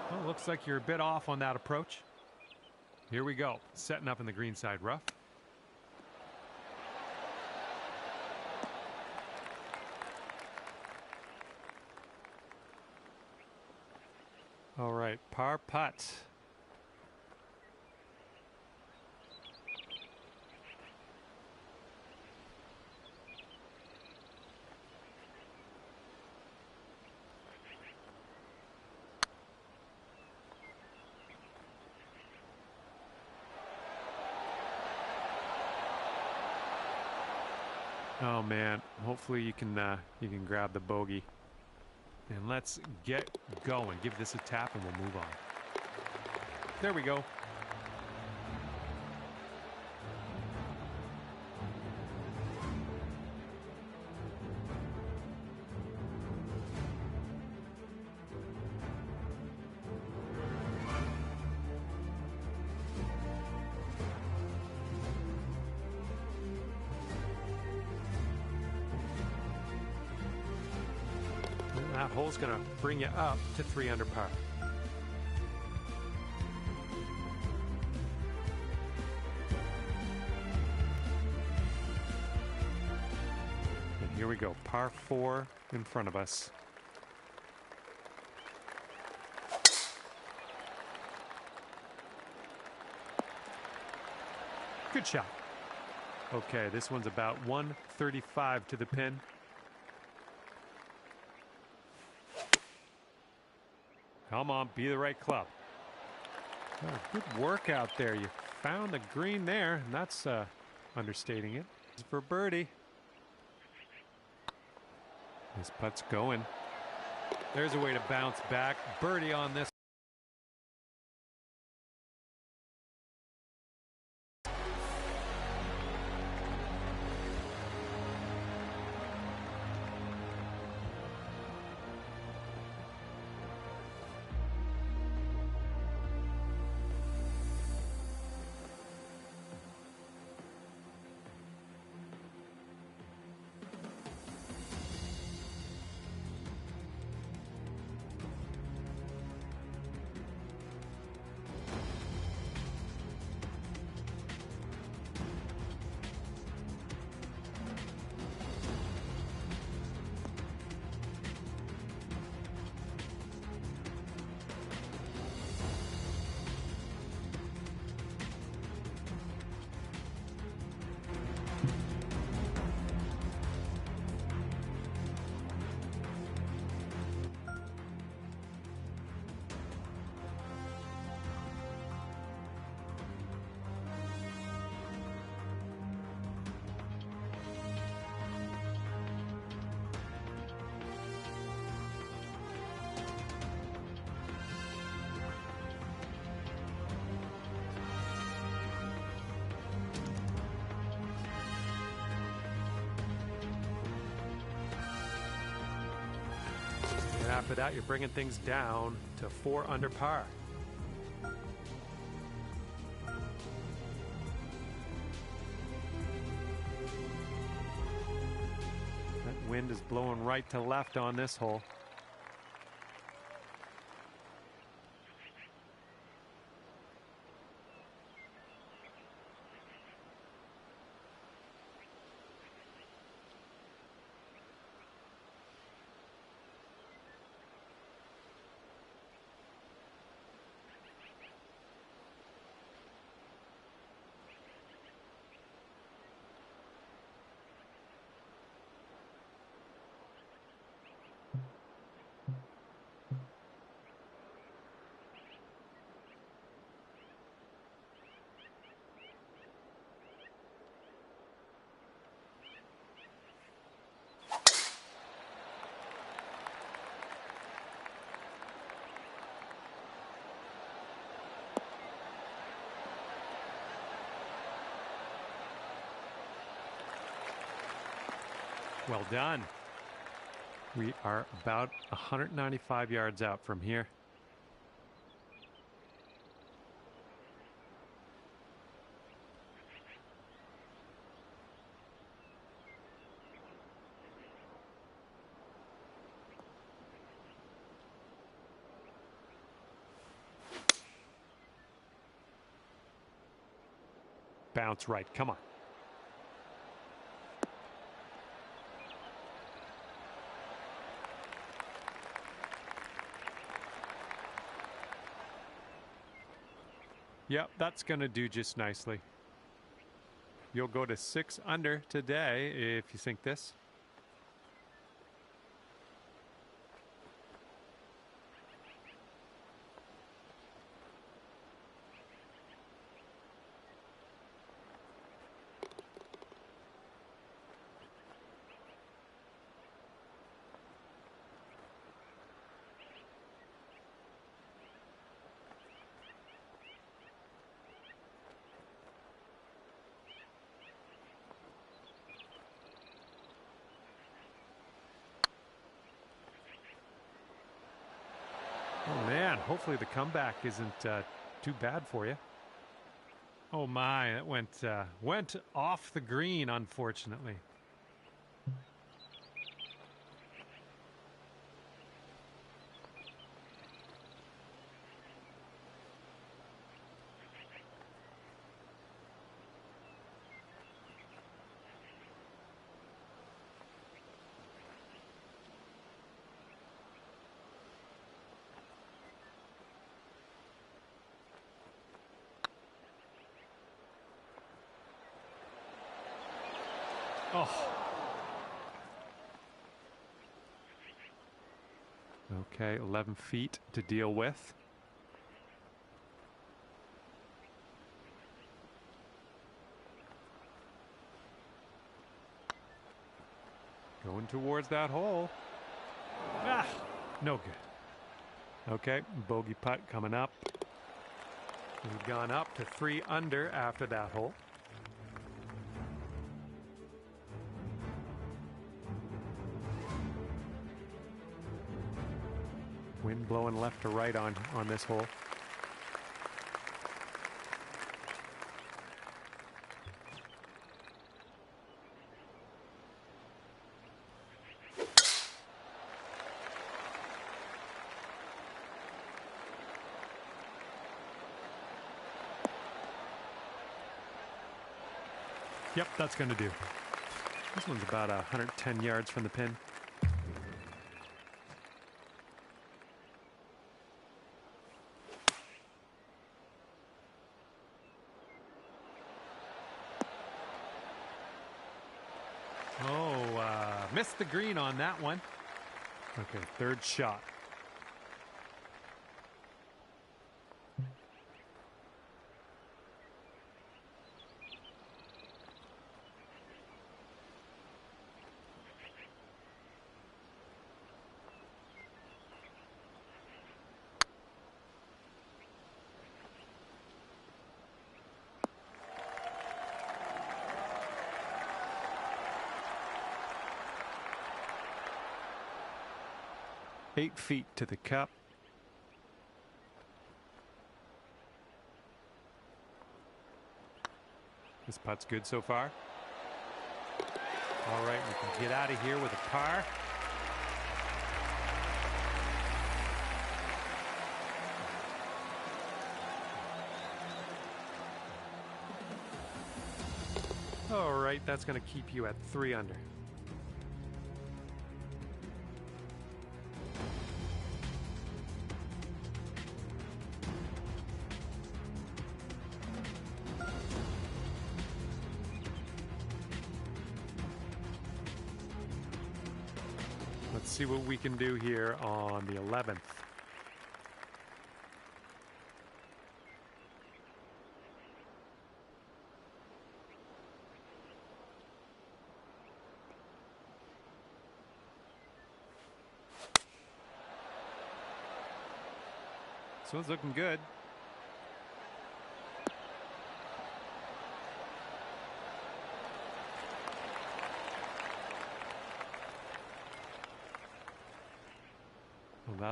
Well, looks like you're a bit off on that approach. Here we go. Setting up in the greenside rough. All right, par putt. Oh man, hopefully you can grab the bogey. And let's get going. Give this a tap and we'll move on. There we go. That hole's going to bring you up to 3 under par. And here we go, par 4 in front of us. Good shot. Okay, this one's about 135 to the pin. Come on, be the right club. Oh, good work out there. You found the green there, and that's understating it. This is for birdie. This putt's going. There's a way to bounce back. Birdie on this. And after that, you're bringing things down to 4 under par. That wind is blowing right to left on this hole. Well done. We are about 195 yards out from here. Bounce right. Come on. Yep, that's going to do just nicely. You'll go to 6 under today if you sink this. Oh man, hopefully the comeback isn't too bad for you. Oh my, it went off the green, unfortunately. Oh. Okay, 11 feet to deal with. Going towards that hole. Ah, no good. Okay, bogey putt coming up. We've gone up to 3 under after that hole. Wind blowing left to right on this hole. Yep, that's going to do. This one's about 110 yards from the pin. Missed the green on that one. Okay, third shot. Eight feet to the cup. This putt's good so far. All right, we can get out of here with a par. All right, that's going to keep you at 3 under. Let's see what we can do here on the 11th. This one's looking good.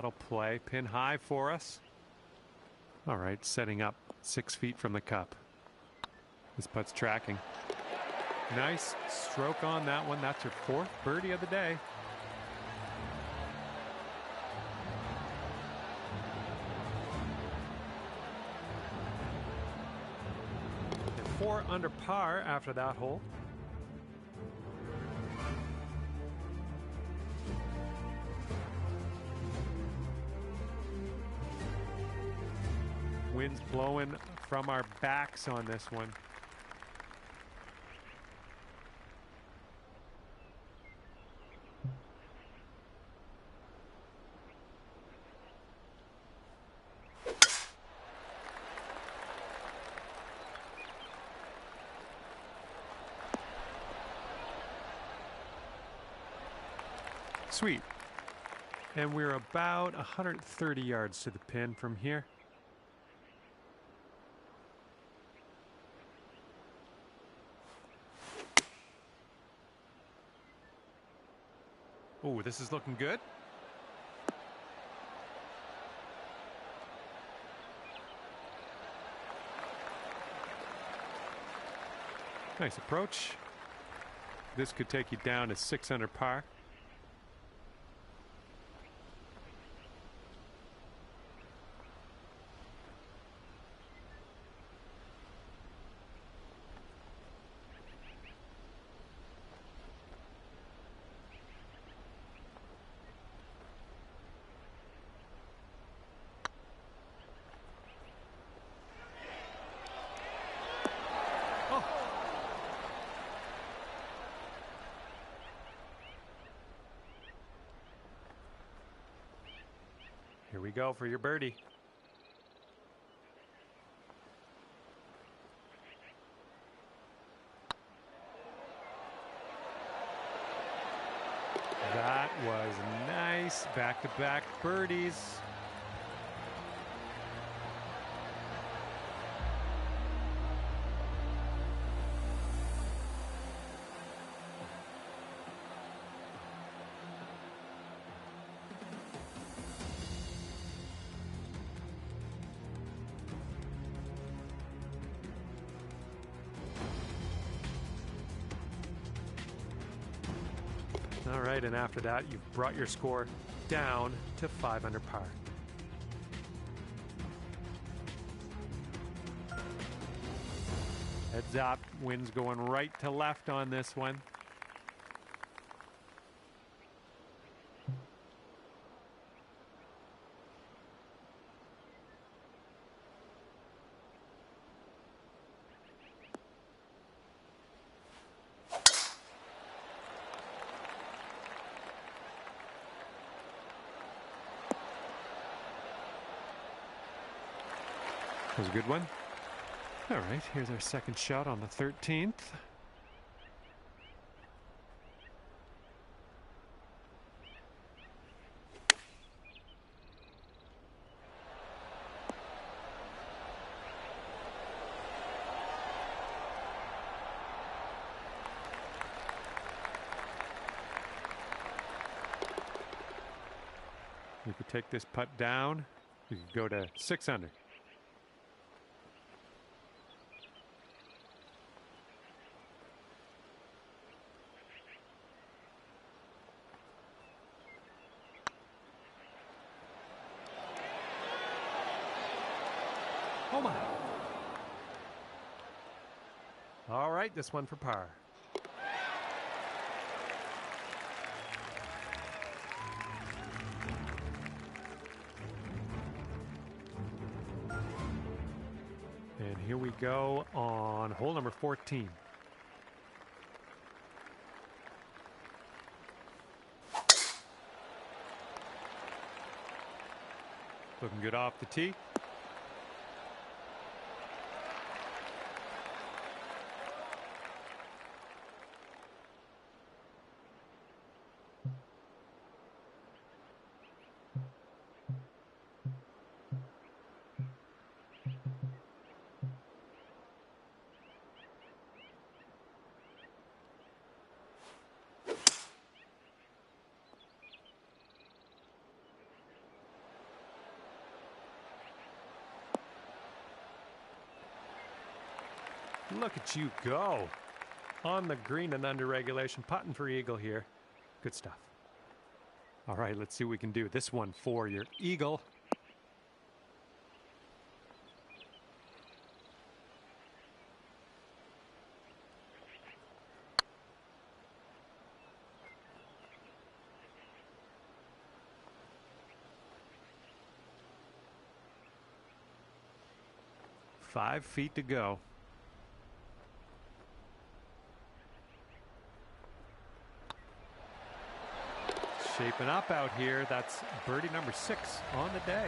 That'll play pin high for us. All right, setting up 6 feet from the cup. This putt's tracking. Nice stroke on that one. That's her 4th birdie of the day. And 4 under par after that hole. Wind's blowing from our backs on this one. Sweet. And we're about 130 yards to the pin from here. Oh, this is looking good. Nice approach. This could take you down to 6 under par. Here we go for your birdie. That was nice. Back-to-back birdies. All right, and after that, you've brought your score down to 5 under par. Heads up, wind's going right to left on this one. That was a good one. All right, here's our second shot on the 13th. You could take this putt down. You could go to 6 under. Oh my. All right, this one for par. And here we go on hole number 14. Looking good off the tee. Look at you go. On the green and under regulation, putting for eagle here. Good stuff. All right, let's see what we can do. This one for your eagle. Five feet to go. Shaping up out here. That's birdie number 6 on the day.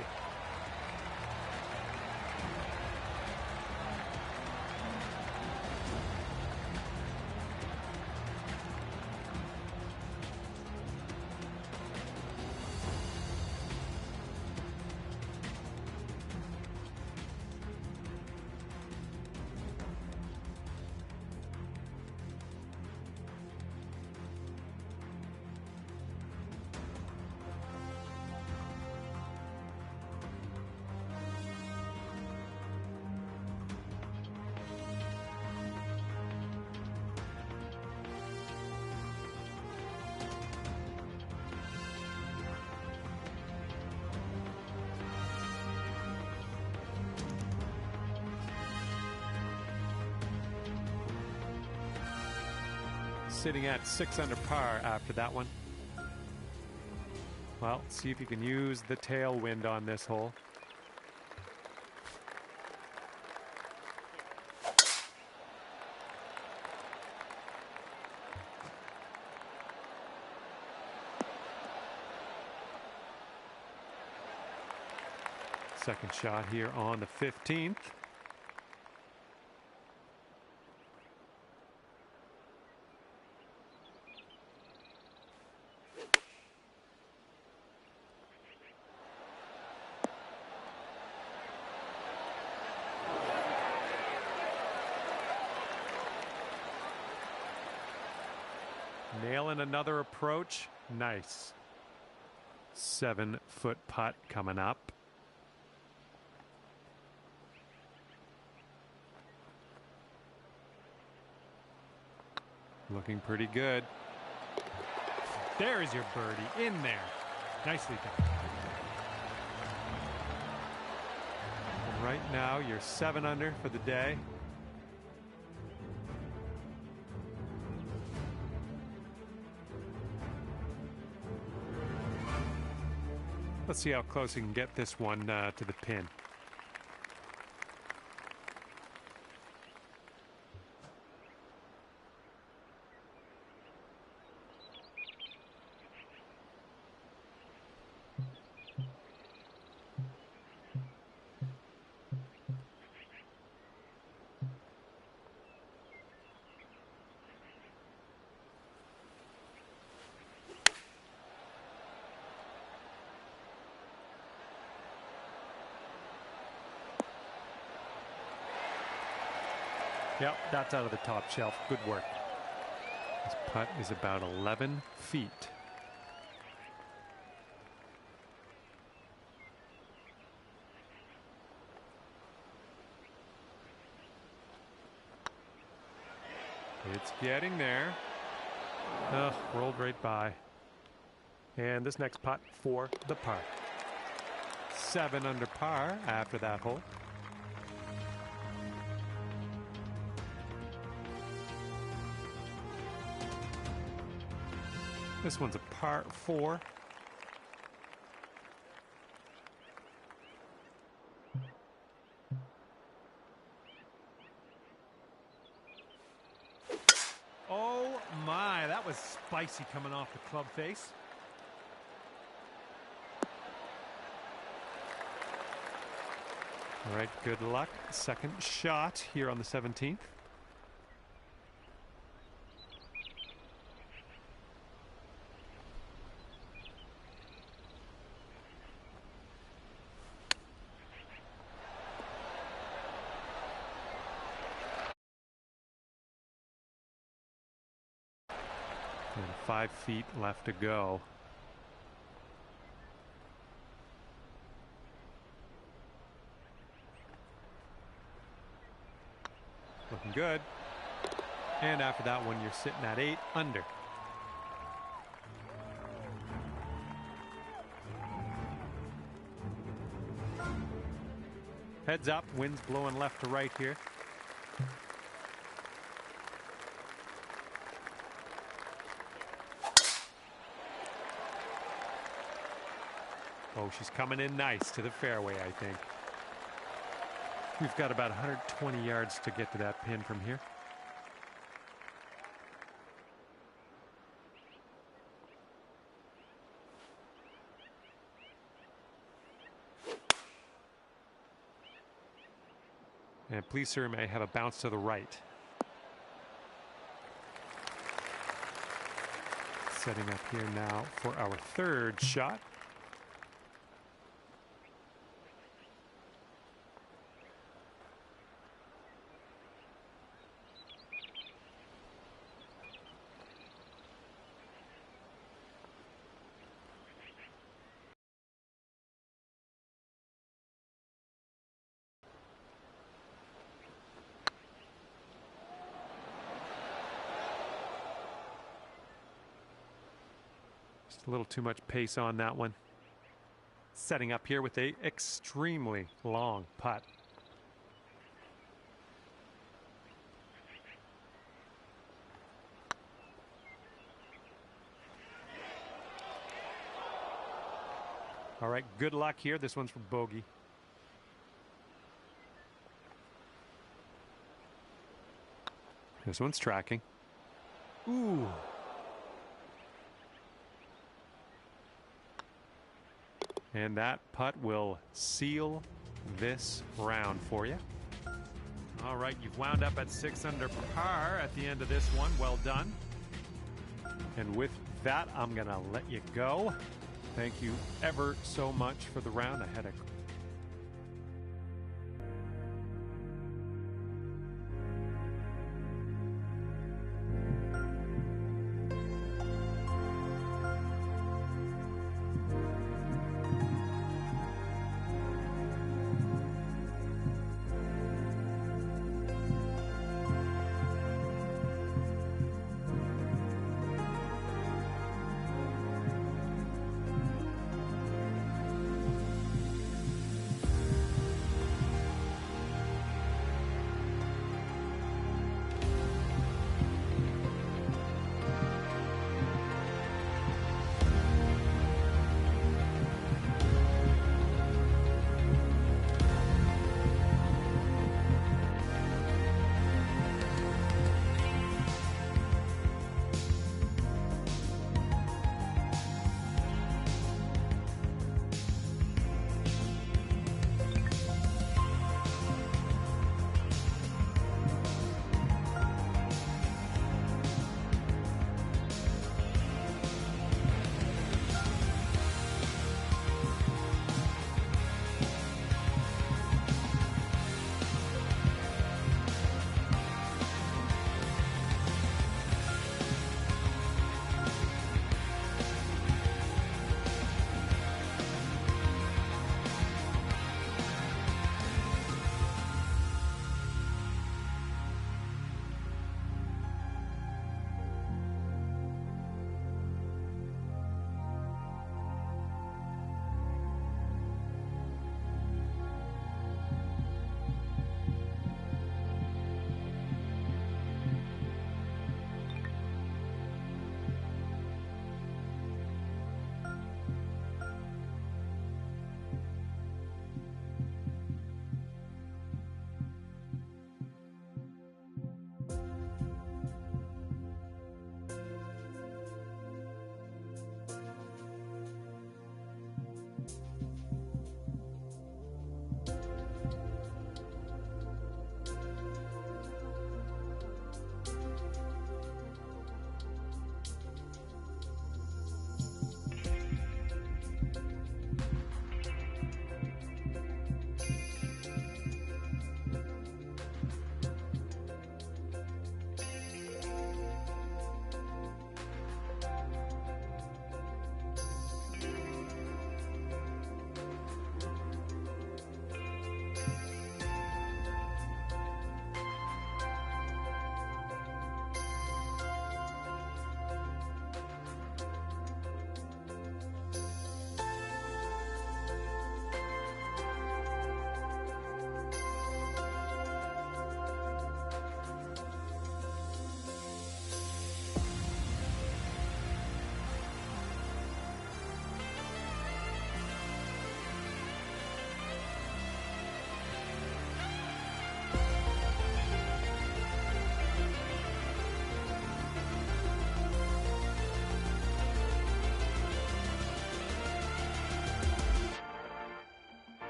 Sitting at 6 under par after that one. Well, see if you can use the tailwind on this hole. Second shot here on the 15th. Nailing another approach. Nice. 7-foot putt coming up. Looking pretty good. There's your birdie in there. Nicely done. And right now you're 7 under for the day. Let's see how close he can get this one to the pin. Yep, that's out of the top shelf. Good work. This putt is about 11 feet. It's getting there. Oh, rolled right by. And this next putt for the par. 7 under par after that hole. This one's a par 4. Oh my, that was spicy coming off the club face. All right, good luck. Second shot here on the 17th. And 5 feet left to go. Looking good. And after that one, you're sitting at 8 under. Heads up, wind's blowing left to right here. Oh, she's coming in nice to the fairway, I think. We've got about 120 yards to get to that pin from here. And please, sir, may have a bounce to the right. Setting up here now for our third shot. A little too much pace on that one. Setting up here with a extremely long putt. All right, good luck here. This one's for bogey. This one's tracking. Ooh. And that putt will seal this round for you. All right, you've wound up at 6 under par at the end of this one. Well done. And with that, I'm going to let you go. Thank you ever so much for the round. I had a